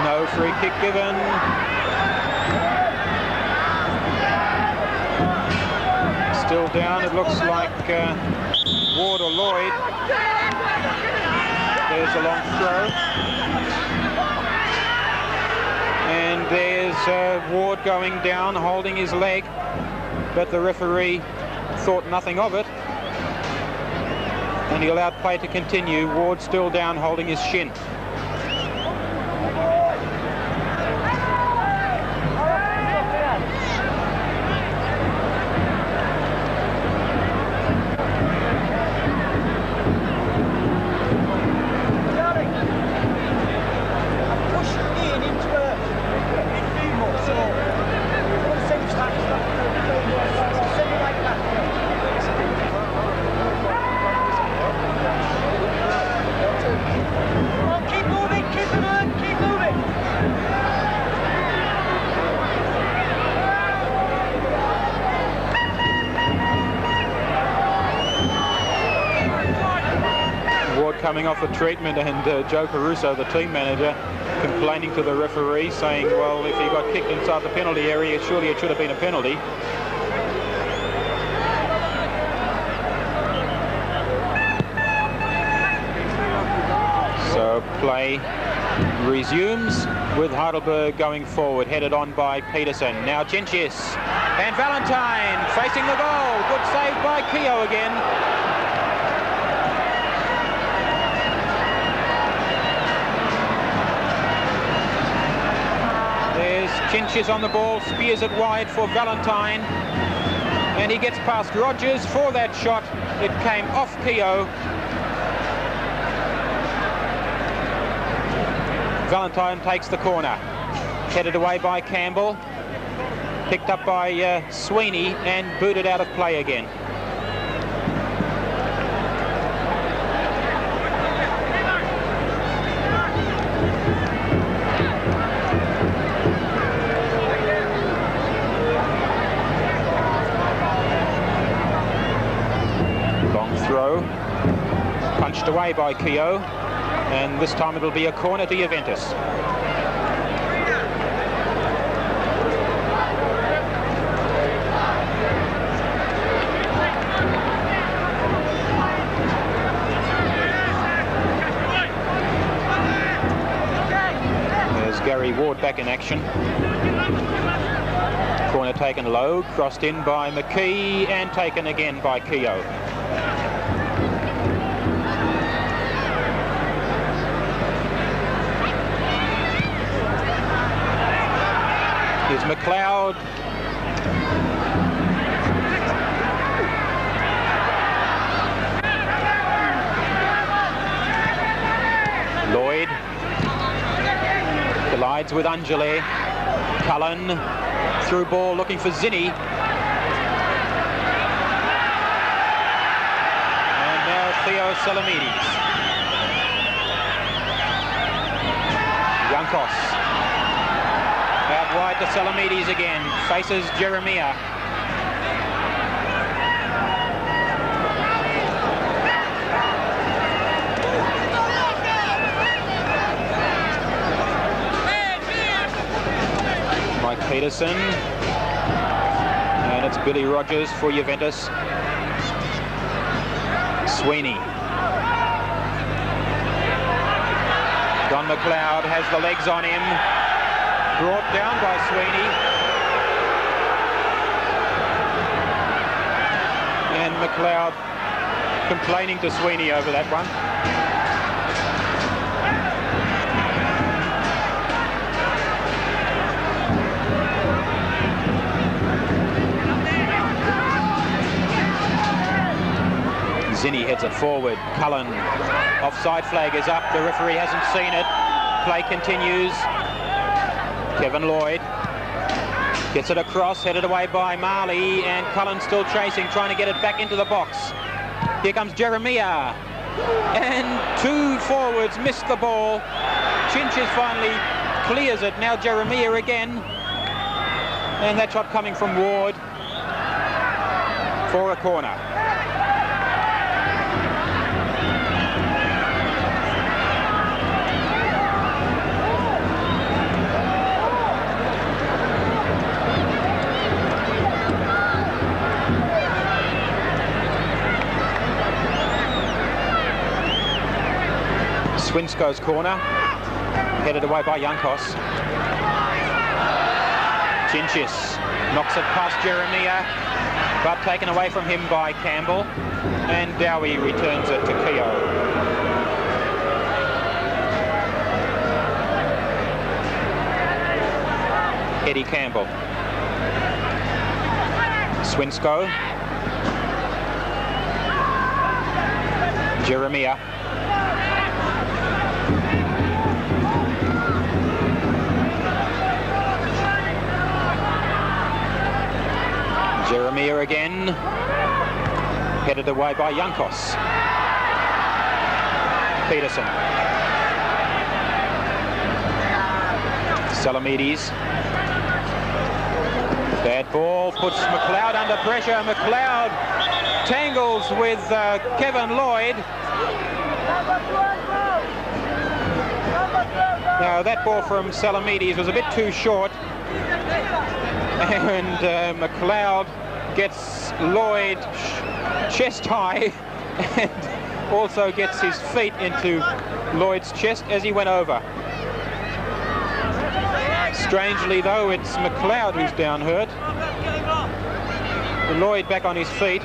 No free kick given. Still down, it looks like Ward or Lloyd. There's a long throw. And there's Ward going down, holding his leg. But the referee thought nothing of it. And he allowed play to continue. Ward still down, holding his shin. Coming off a treatment, and Joe Caruso, the team manager, complaining to the referee, saying, well, if he got kicked inside the penalty area, surely it should have been a penalty. So play resumes with Heidelberg going forward, headed on by Peterson. Now Chinchis and Valentine facing the goal. Good save by Keogh again. Chinchis on the ball, spears it wide for Valentine, and he gets past Rogers for that shot. It came off Keogh. Valentine takes the corner, headed away by Campbell, picked up by Sweeney and booted out of play again. Punched away by Keogh, and this time it'll be a corner to Juventus. There's Gary Ward back in action. Corner taken low, crossed in by McKee and taken again by Keogh. Here's McLeod. Lloyd collides with Angele. Cullen through ball looking for Zinni. And now Theo Salamides. Jankos. Out wide to Salamides again, faces Jeremiah. Mike Peterson, and it's Billy Rogers for Juventus. Sweeney. Don McLeod has the legs on him. Brought down by Sweeney. And McLeod complaining to Sweeney over that one. Heads it forward. Cullen. Offside flag is up. The referee hasn't seen it. Play continues. Kevin Lloyd gets it across, headed away by Marley, and Cullen still chasing, trying to get it back into the box. Here comes Jeremiah, and two forwards missed the ball. Chinches finally clears it. Now Jeremiah again, and that shot coming from Ward for a corner. Swinsko's corner, headed away by Jankos. Chinchis knocks it past Jeremiah, but taken away from him by Campbell, and Dowie returns it to Keogh. Eddie Campbell. Swinsko. Jeremiah. Jeremiah again, headed away by Jankos. Peterson. Salamides. Bad ball, puts McLeod under pressure. McLeod tangles with Kevin Lloyd. Now that ball from Salamides was a bit too short, and McLeod gets Lloyd chest high and also gets his feet into Lloyd's chest as he went over. Strangely though, it's McLeod who's down hurt. Lloyd back on his feet.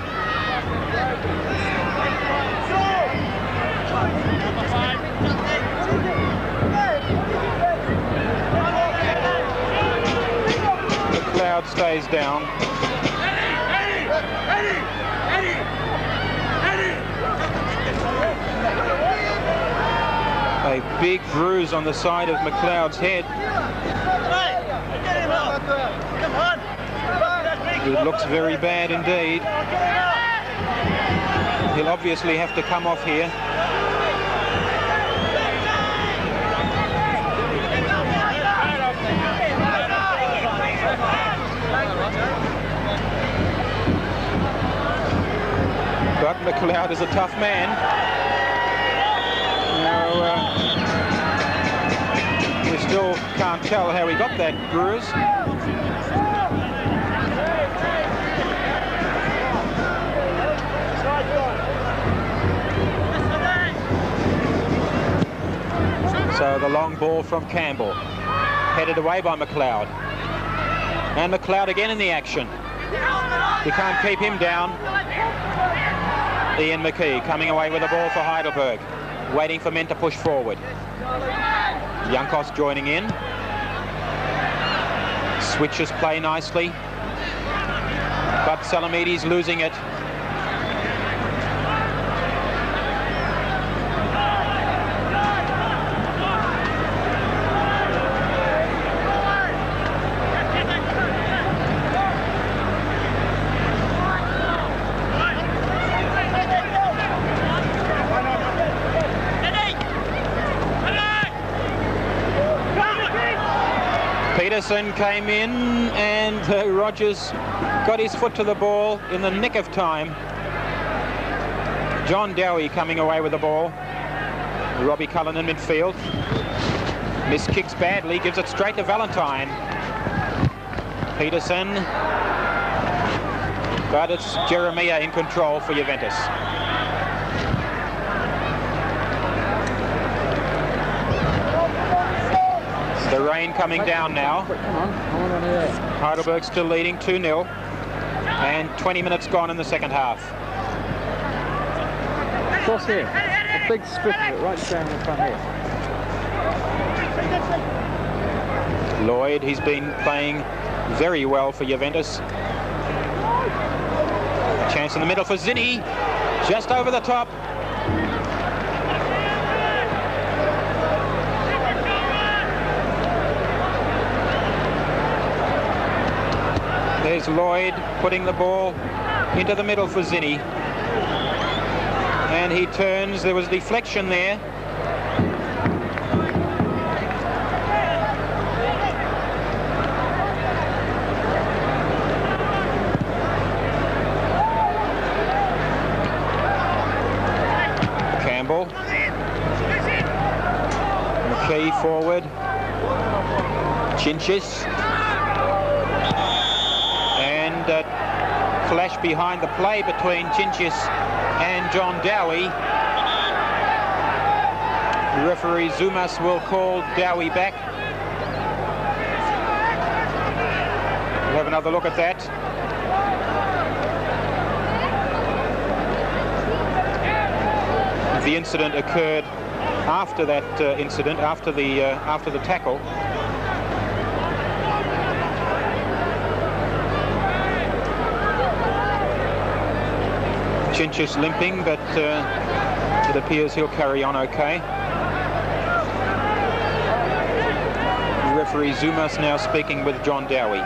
McLeod stays down. A big bruise on the side of McLeod's head. It looks very bad indeed. He'll obviously have to come off here. But McLeod is a tough man. Now, we still can't tell how he got that bruise. So the long ball from Campbell, headed away by McLeod. And McLeod again in the action. You can't keep him down. Ian McKee coming away with the ball for Heidelberg, waiting for men to push forward. Jankos joining in. Switches play nicely, but Salamides losing it. Peterson came in, and Rogers got his foot to the ball in the nick of time. John Dowie coming away with the ball. Robbie Cullen in midfield. Miss kicks badly, gives it straight to Valentine. Peterson. But it's Jeremiah in control for Juventus. The rain coming down now. Heidelberg still leading 2-0, and 20 minutes gone in the second half. Cross here. A big strip of it right down in front here. Lloyd, he's been playing very well for Juventus. Chance in the middle for Zinni. Just over the top. There's Lloyd putting the ball into the middle for Zinni. And he turns. There was deflection there. Campbell. McKee forward. Chinchis. And clash behind the play between Chinchis and John Dowie. Referee Zumas will call Dowie back. We'll have another look at that. The incident occurred after that after the tackle. Chinchis limping, but it appears he'll carry on okay. Referee Zumas now speaking with John Dowie.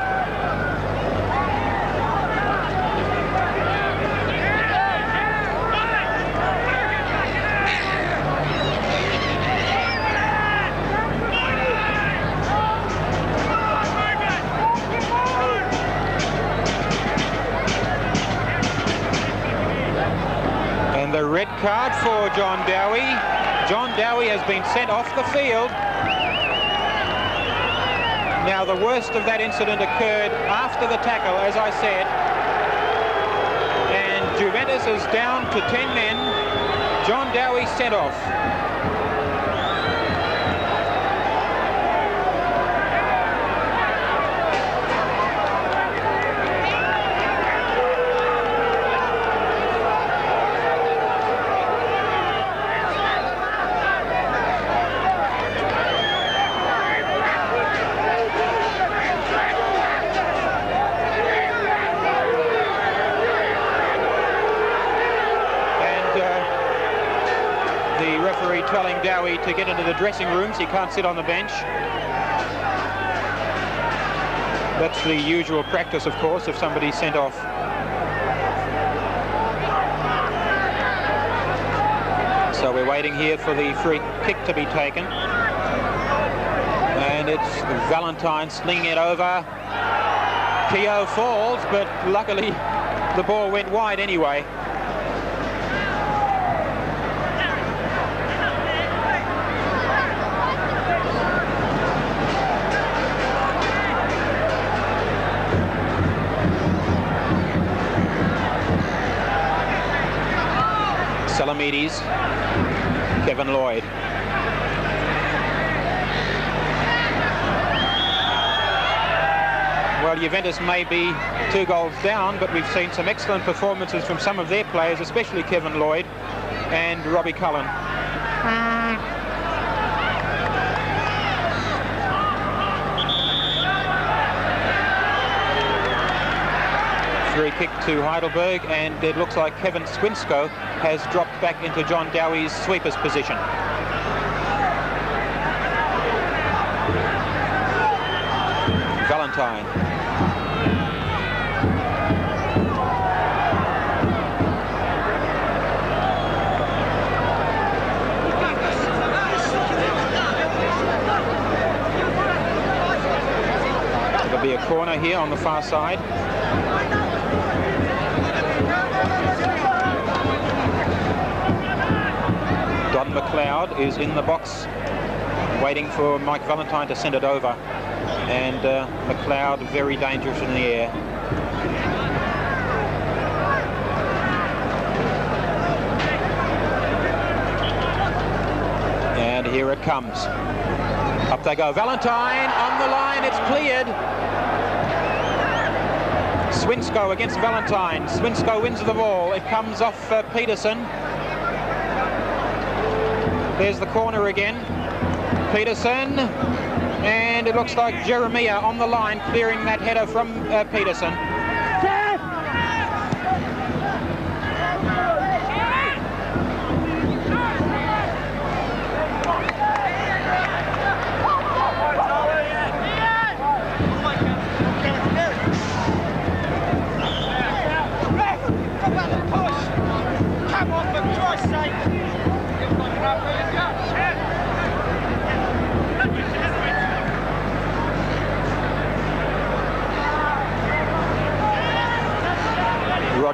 The red card for John Dowie. John Dowie has been sent off the field. Now the worst of that incident occurred after the tackle, as I said. And Juventus is down to 10 men. John Dowie sent off. Telling Dowie to get into the dressing rooms. He can't sit on the bench. That's the usual practice, of course, if somebody's sent off. So we're waiting here for the free kick to be taken. And it's Valentine slinging it over. Keogh falls, but luckily the ball went wide anyway. Salamides, Kevin Lloyd. Well, Juventus may be 2 goals down, but we've seen some excellent performances from some of their players, especially Kevin Lloyd and Robbie Cullen. Free kick to Heidelberg, and it looks like Kevin Swinsko has dropped back into John Dowie's sweeper's position. Valentine. There'll be a corner here on the far side. Don McLeod is in the box waiting for Mike Valentine to send it over, and McLeod very dangerous in the air. And here it comes. Up they go. Valentine on the line. It's cleared. Swinsko against Valentine. Swinsko wins the ball. It comes off Peterson. There's the corner again. Peterson. And it looks like Jeremiah on the line clearing that header from Peterson.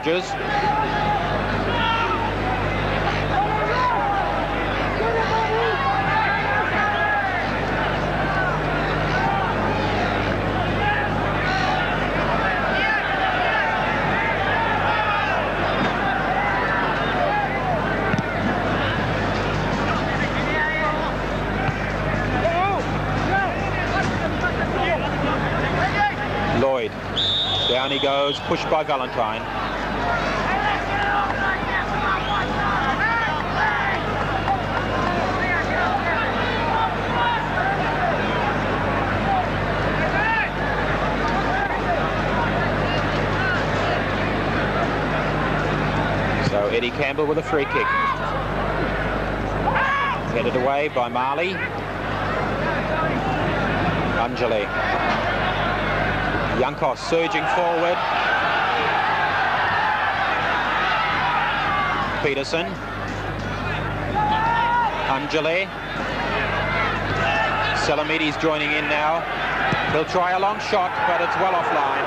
Rogers. Lloyd. Down he goes, pushed by Valentine. So Eddie Campbell with a free kick. Headed away by Marley. Angeli. Jankos surging forward. Peterson. Angeli. Salamides joining in now. He'll try a long shot, but it's well offline.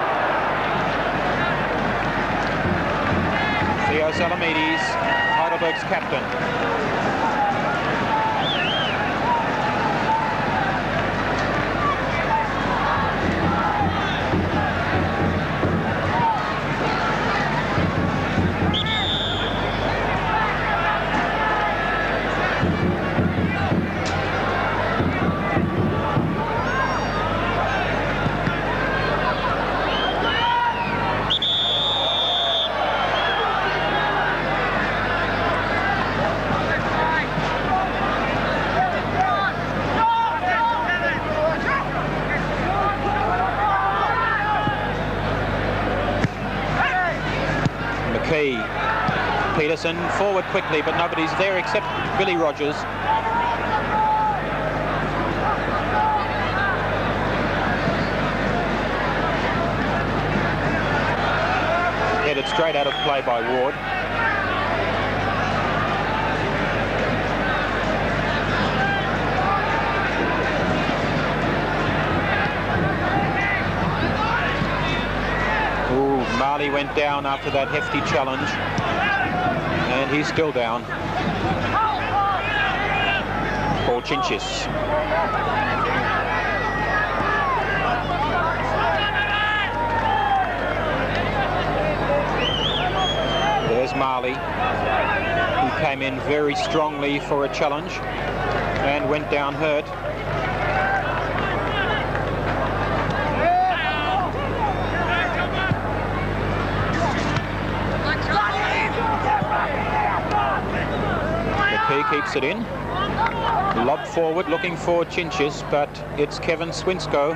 Theo Salamides, Heidelberg's captain. Peterson forward quickly, but nobody's there except Billy Rogers. Headed straight out of play by Ward. Ooh, Marley went down after that hefty challenge. And he's still down. Paul Chinchis. There's Marley, who came in very strongly for a challenge and went down hurt. Keeps it in. Lob forward looking for Chinchis, but it's Kevin Swinsko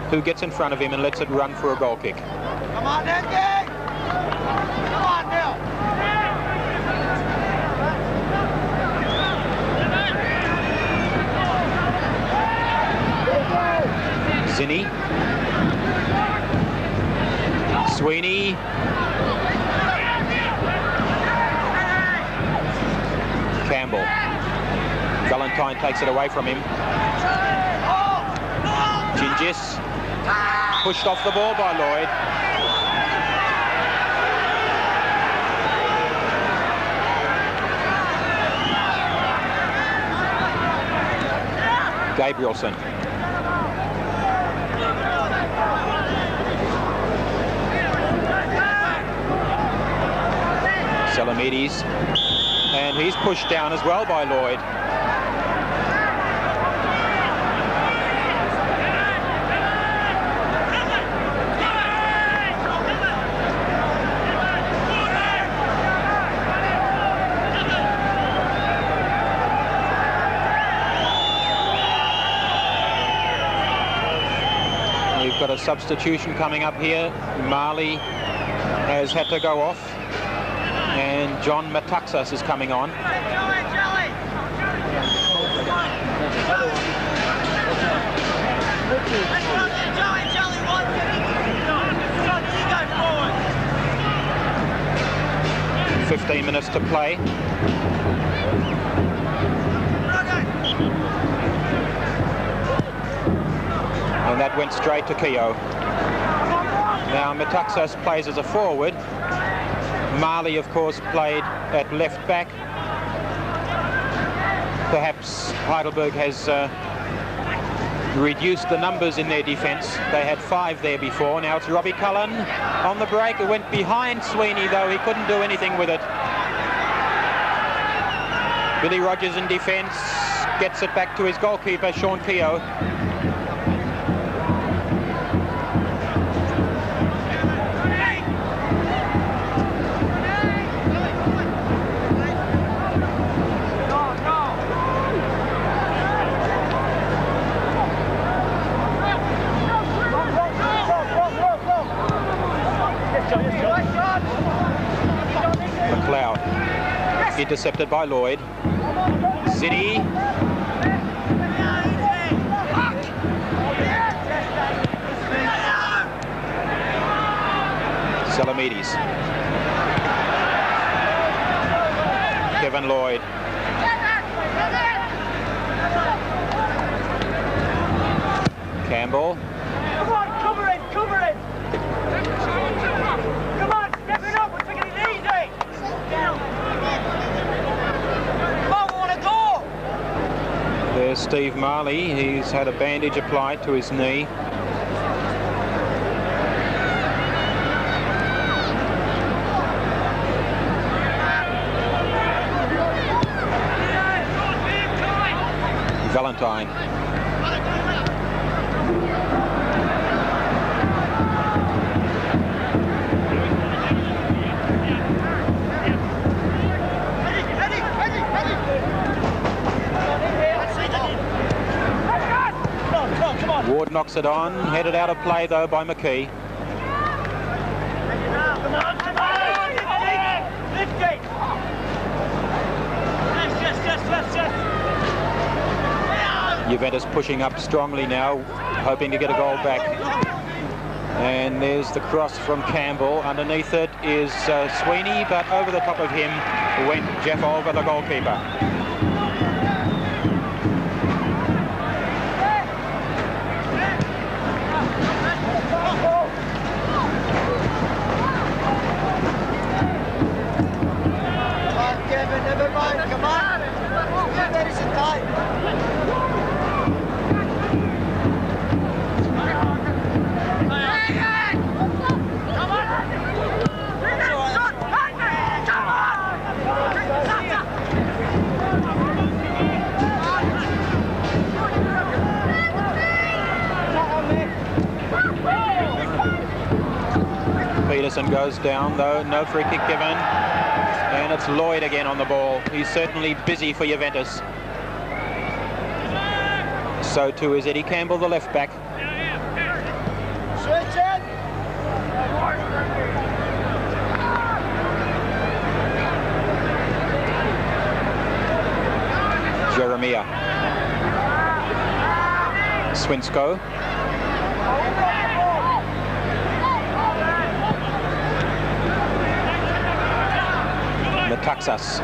who gets in front of him and lets it run for a goal kick. Come on, Andy! Come on, Bill! Zinni. Sweeney. Campbell. Valentine takes it away from him. Gingis. Pushed off the ball by Lloyd. Gabrielson. Salamides. And he's pushed down as well by Lloyd. We've got a substitution coming up here. Marley has had to go off. And John Metaxas is coming on. Joey, 15 minutes to play. And that went straight to Keogh. Now Metaxas plays as a forward. Marley, of course, played at left back. Perhaps Heidelberg has reduced the numbers in their defence. They had 5 there before. Now it's Robbie Cullen on the break. It went behind Sweeney, though. He couldn't do anything with it. Billy Rogers in defence. Gets it back to his goalkeeper, Sean Keogh. McLeod, intercepted by Lloyd. City. Salamides. Kevin Lloyd. Campbell. Come on, cover it, cover it. Come on, step it up, we're taking it easy. Come on, we want to go. There's Steve Marley. He's had a bandage applied to his knee. Valentine. Ward knocks it on, headed out of play though by McKee. Come on, come on, lift it. Juventus pushing up strongly now, hoping to get a goal back. And there's the cross from Campbell. Underneath it is Sweeney, but over the top of him went Jeff Olver, the goalkeeper. Never mind, come on. There is a time. Peterson goes down though, no free kick given. And it's Lloyd again on the ball. He's certainly busy for Juventus. So too is Eddie Campbell, the left back. Jeremiah. Swinsko. Metaxas.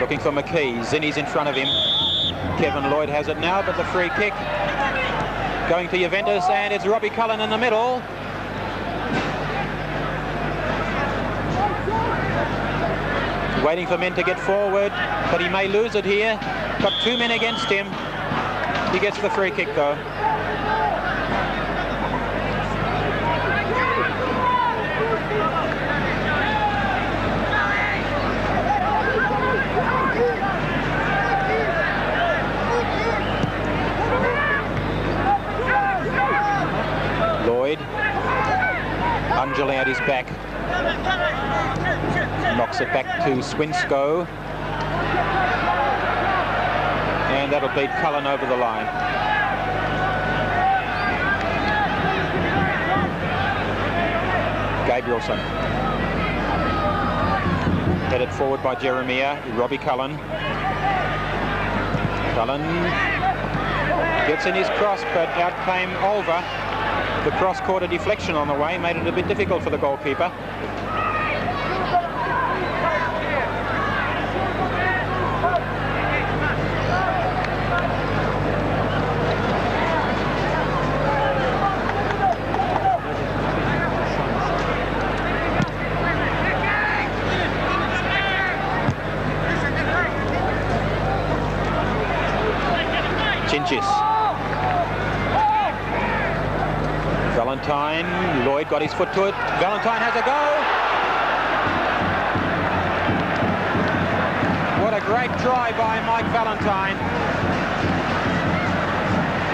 Looking for McKee. Zinni's in front of him. Kevin Lloyd has it now, but the free kick going to Juventus, and it's Robbie Cullen in the middle. Waiting for men to get forward, but he may lose it here. Got 2 men against him. He gets the free kick though. Lloyd, Angeli at his back, knocks it back to Swinsko, and that'll beat Cullen over the line. Gabrielson. Headed forward by Jeremiah, Robbie Cullen. Cullen gets in his cross, but out came Olver. The cross caught a deflection on the way, made it a bit difficult for the goalkeeper. Valentine, Lloyd got his foot to it. Valentine has a go. What a great try by Mike Valentine.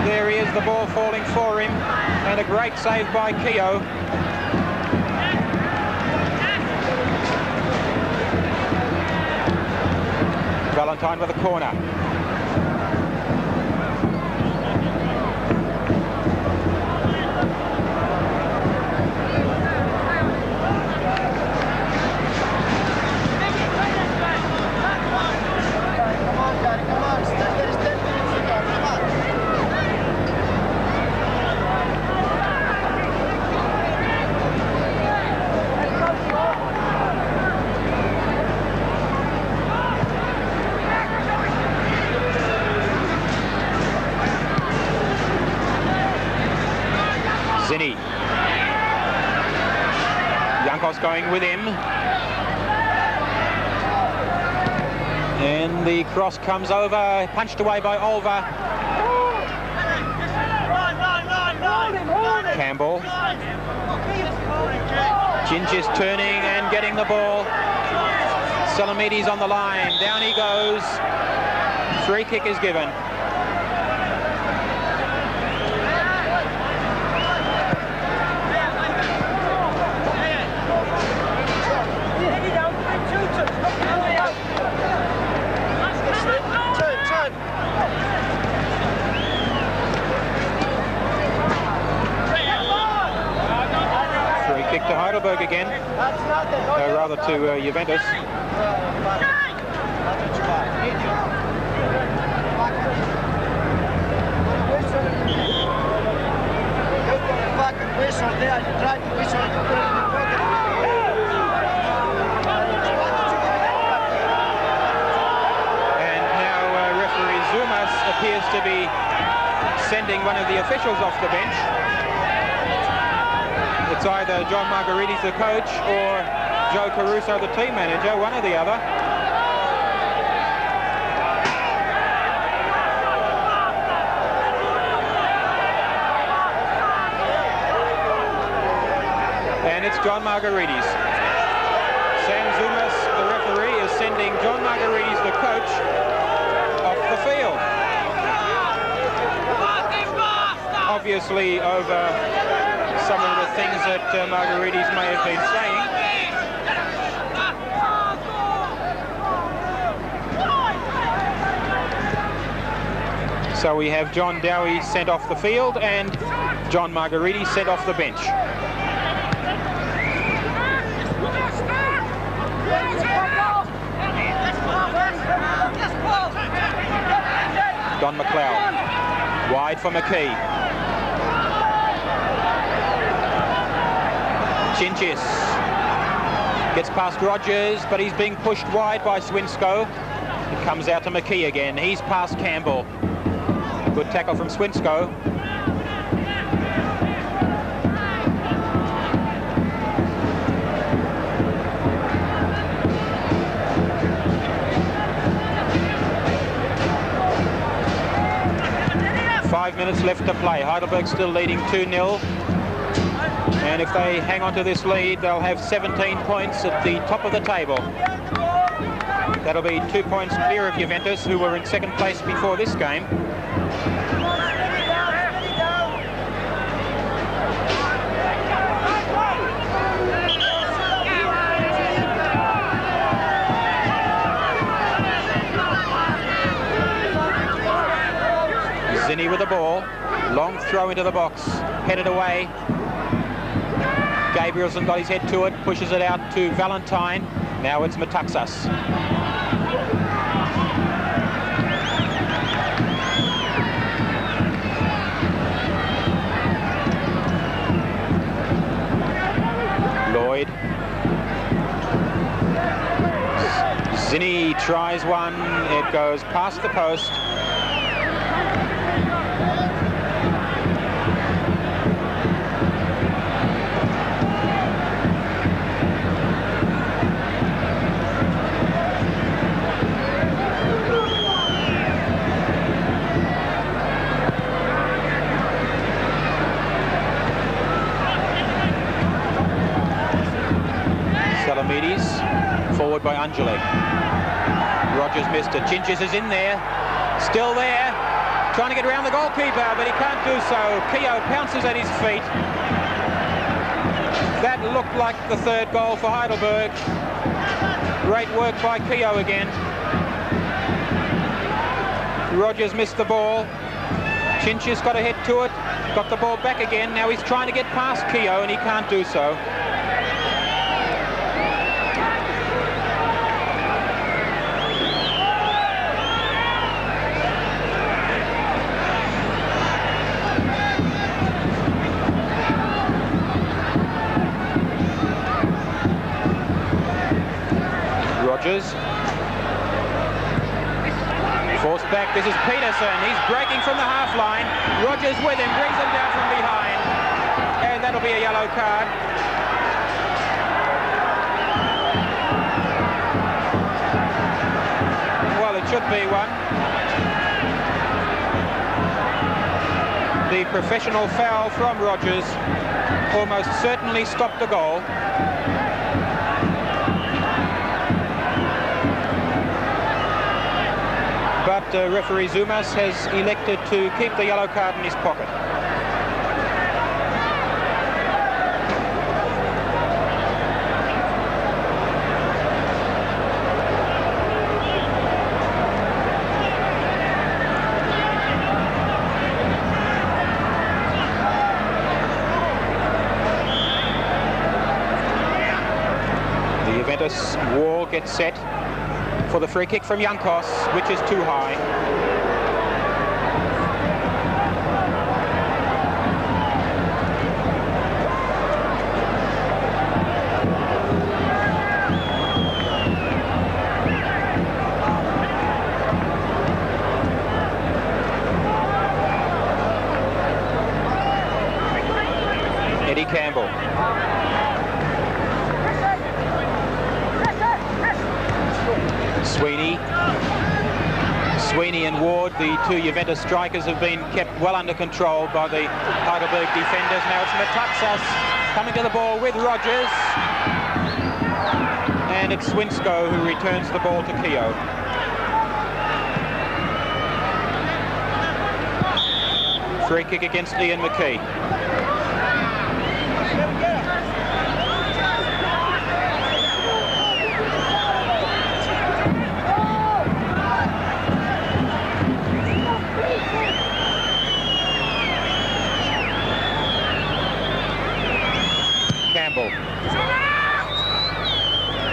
There he is, the ball falling for him, and a great save by Keogh. Valentine with a corner. Zinni. Yankos going with him. And the cross comes over, punched away by Olver. Campbell. Gingis turning and getting the ball. Salamides on the line. Down he goes. Free kick is given. Kick to Heidelberg again, rather to Juventus. And now referee Zumas appears to be sending one of the officials off the bench. It's either John Margaritis, the coach, or Joe Caruso, the team manager, one or the other. And it's John Margaritis. Sam Zumas, the referee, is sending John Margaritis, the coach, off the field. Obviously over some of the things that Margaritis may have been saying. So we have John Dowie sent off the field and John Margaritis sent off the bench. Don McLeod, wide for McKee. Gingis gets past Rogers, but he's being pushed wide by Swinsko. It comes out to McKee again. He's past Campbell. Good tackle from Swinsko. Five minutes left to play. Heidelberg still leading 2-0. And if they hang on to this lead, they'll have 17 points at the top of the table. That'll be 2 points clear of Juventus, who were in second place before this game. Zinni with the ball. Long throw into the box. Headed away. Gabrielson got his head to it, pushes it out to Valentine. Now it's Metaxas. Lloyd. Zinni tries one. It goes past the post. Forward by Angeli. Rogers missed it. Chinchis is in there. Still there. Trying to get around the goalkeeper, but he can't do so. Keogh pounces at his feet. That looked like the third goal for Heidelberg. Great work by Keogh again. Rogers missed the ball. Chinchis got a head to it. Got the ball back again. Now he's trying to get past Keogh, and he can't do so. Forced back, this is Peterson, he's breaking from the half line. Rogers with him, brings him down from behind, and that'll be a yellow card. Well, it should be one. The professional foul from Rogers almost certainly stopped the goal. But referee Zumas has elected to keep the yellow card in his pocket. The Juventus wall gets set for the free kick from Jankos, which is too high. Eddie Campbell. Sweeney and Ward, the two Juventus strikers, have been kept well under control by the Heidelberg defenders. Now it's Metaxas coming to the ball with Rogers. And it's Swinsko who returns the ball to Keogh. Free kick against Ian McKee.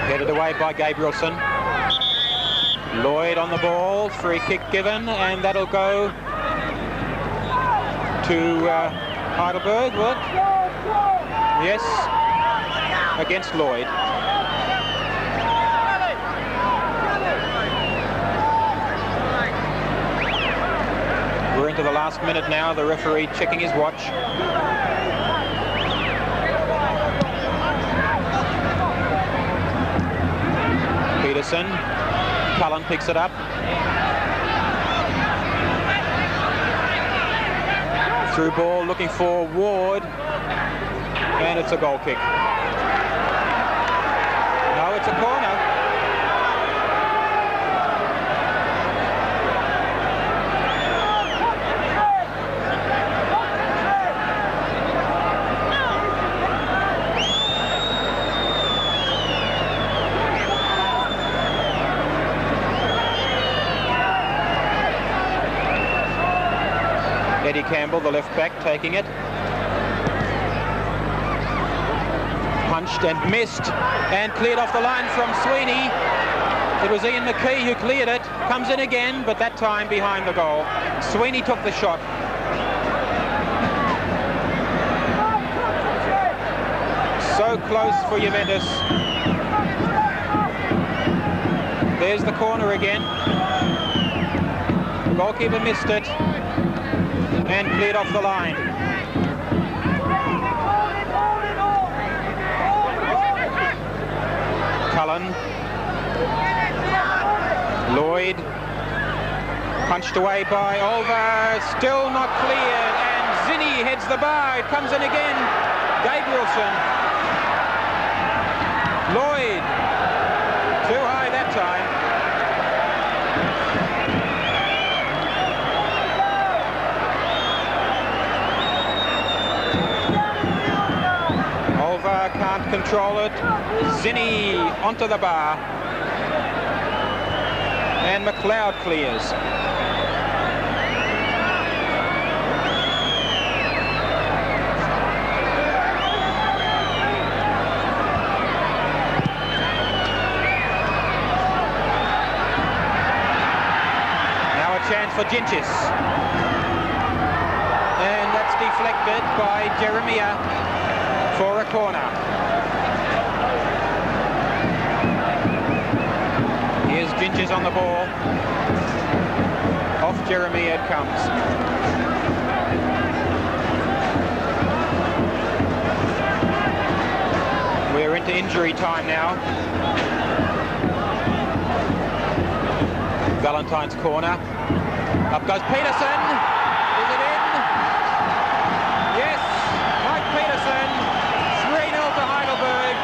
Headed away by Gabrielson. Lloyd on the ball, free kick given, and that'll go to Heidelberg, will it? Yes, against Lloyd. We're into the last minute now, the referee checking his watch. Peterson, Cullen picks it up. Through ball, looking for Ward, and it's a goal kick. No, it's a corner. Eddie Campbell, the left back, taking it. punched and missed and cleared off the line from Sweeney. It was Ian McKee who cleared it. Comes in again, but that time behind the goal. Sweeney took the shot. So close for Juventus. There's the corner again. Goalkeeper missed it and cleared off the line. Cullen. Lloyd. Punched away by Olver. Still not cleared. And Zinni heads the bar. It comes in again. Gabrielson. Lloyd. Too high that time. Olver can't control it. Zinni onto the bar. And McLeod clears. Now a chance for Ginchis. And that's deflected by Jeremiah for a corner. Here's Ginchis on the ball. Off Jeremiah it comes. We're into injury time now. Valentine's corner. Up goes Peterson. Is it in? Yes, Mike Peterson. 3-0 to Heidelberg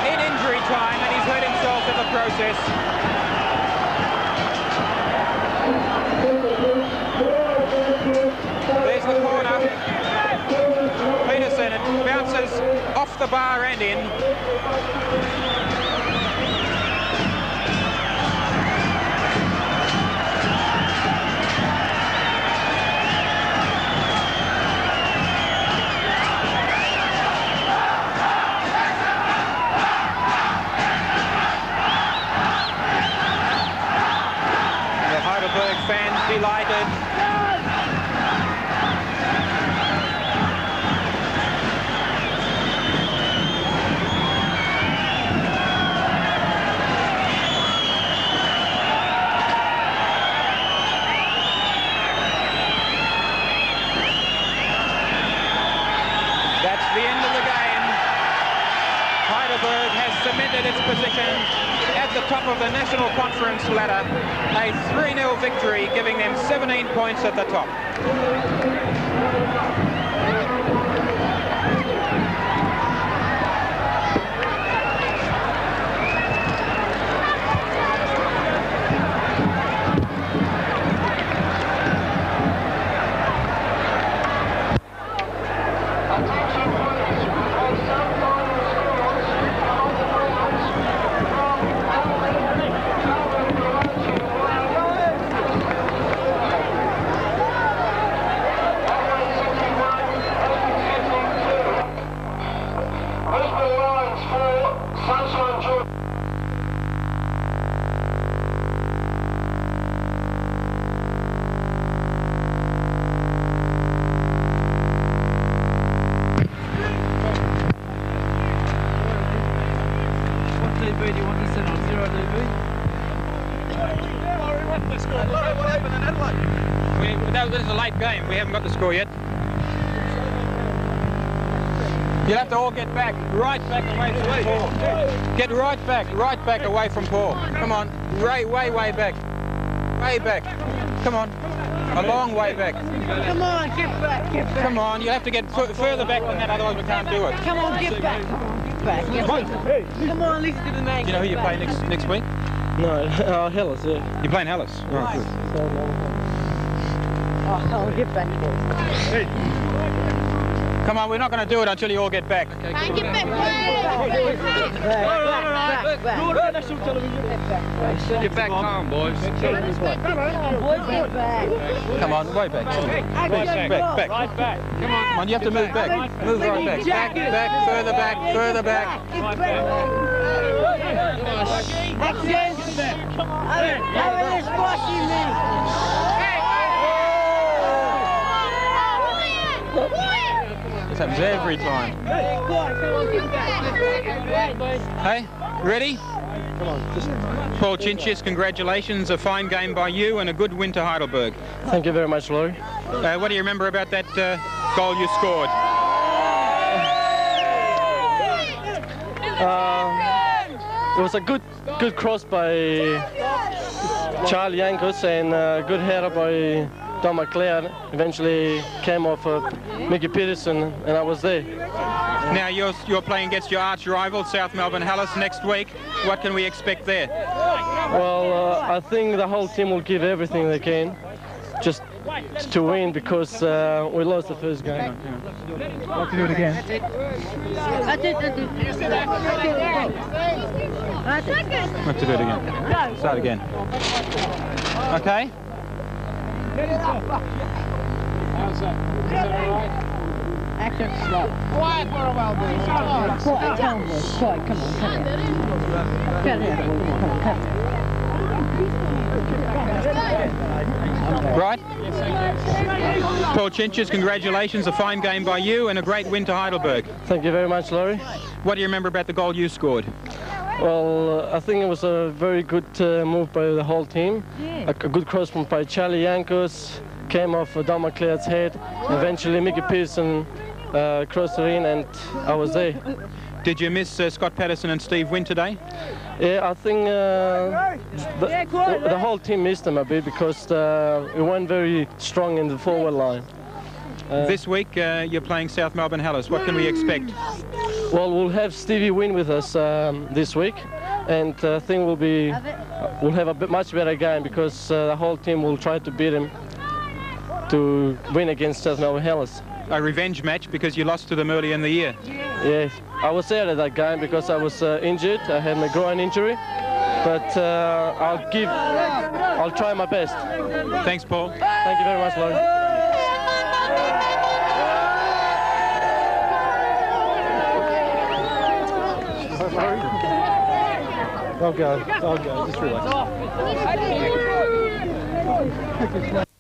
in injury time, and he's hurt himself in the process. There's the corner. Peterson, it bounces off the bar and in. The Heidelberg fans delighted. Heidelberg has cemented its position at the top of the National Conference ladder. A 3-0 victory, giving them 17 points at the top. dB do you want to set on 0 dB? What happened in Adelaide? That was a late game. We haven't got the score yet. You'll have to all get back, right back away from Paul. Get right back away from Paul. Come on, way back. Way back. Come on, a long way back. Come on, get back, get back. Come on, you'll have to get further back than that, otherwise we can't do it. Come on, get back. Come on, get back. Get back. Come on, listen to the man. Do you know who you play next week? No, Hellas, yeah. You're playing Hellas? Right. Oh, come on, get back. Come on, we're not going to do it until you all get back. Get back. Get back home, boys. Come on, way back. Back. Right back. Come on, you have to move back. Move right back. Back, further back, further back. This happens every time. Hey, ready? Come on, just... Paul Chinchis, congratulations. A fine game by you and a good win to Heidelberg. Thank you very much, Laurie. What do you remember about that goal you scored? It was a good cross by Charlie Yankos and a good header by Don McLeod. Eventually came off Mickey Peterson, and I was there. Now you're playing against your arch rival, South Melbourne Hallis, next week. What can we expect there? Well, I think the whole team will give everything they can just to win, because we lost the first game. Like to do it again. Let's do it again. Start again. Okay. Action slow. Quiet for a while, boys. Quiet, come on, boys. Quiet, come on, come here. Come here, boys. Come on. Right. Paul Chinchis, congratulations. A fine game by you and a great win to Heidelberg. Thank you very much, Laurie. What do you remember about the goal you scored? Well, I think it was a very good move by the whole team. A good cross from by Charlie Yankos, came off Don McLeod's head. Eventually Mickey Pearson crossed it in, and I was there. Did you miss Scott Patterson and Steve Wynn today? Yeah, I think the whole team missed them a bit, because we weren't very strong in the forward line. This week you're playing South Melbourne Hallis. What can we expect? Well, we'll have Stevie Wynn with us this week, and I think we'll have a much better game, because the whole team will try to beat him to win against South Melbourne Hallis. A revenge match because you lost to them early in the year. Yes, I was there at that game because I was injured. I had my groin injury, but I'll try my best. Thanks, Paul. Thank you very much, Laurie. I'll go. Just relax.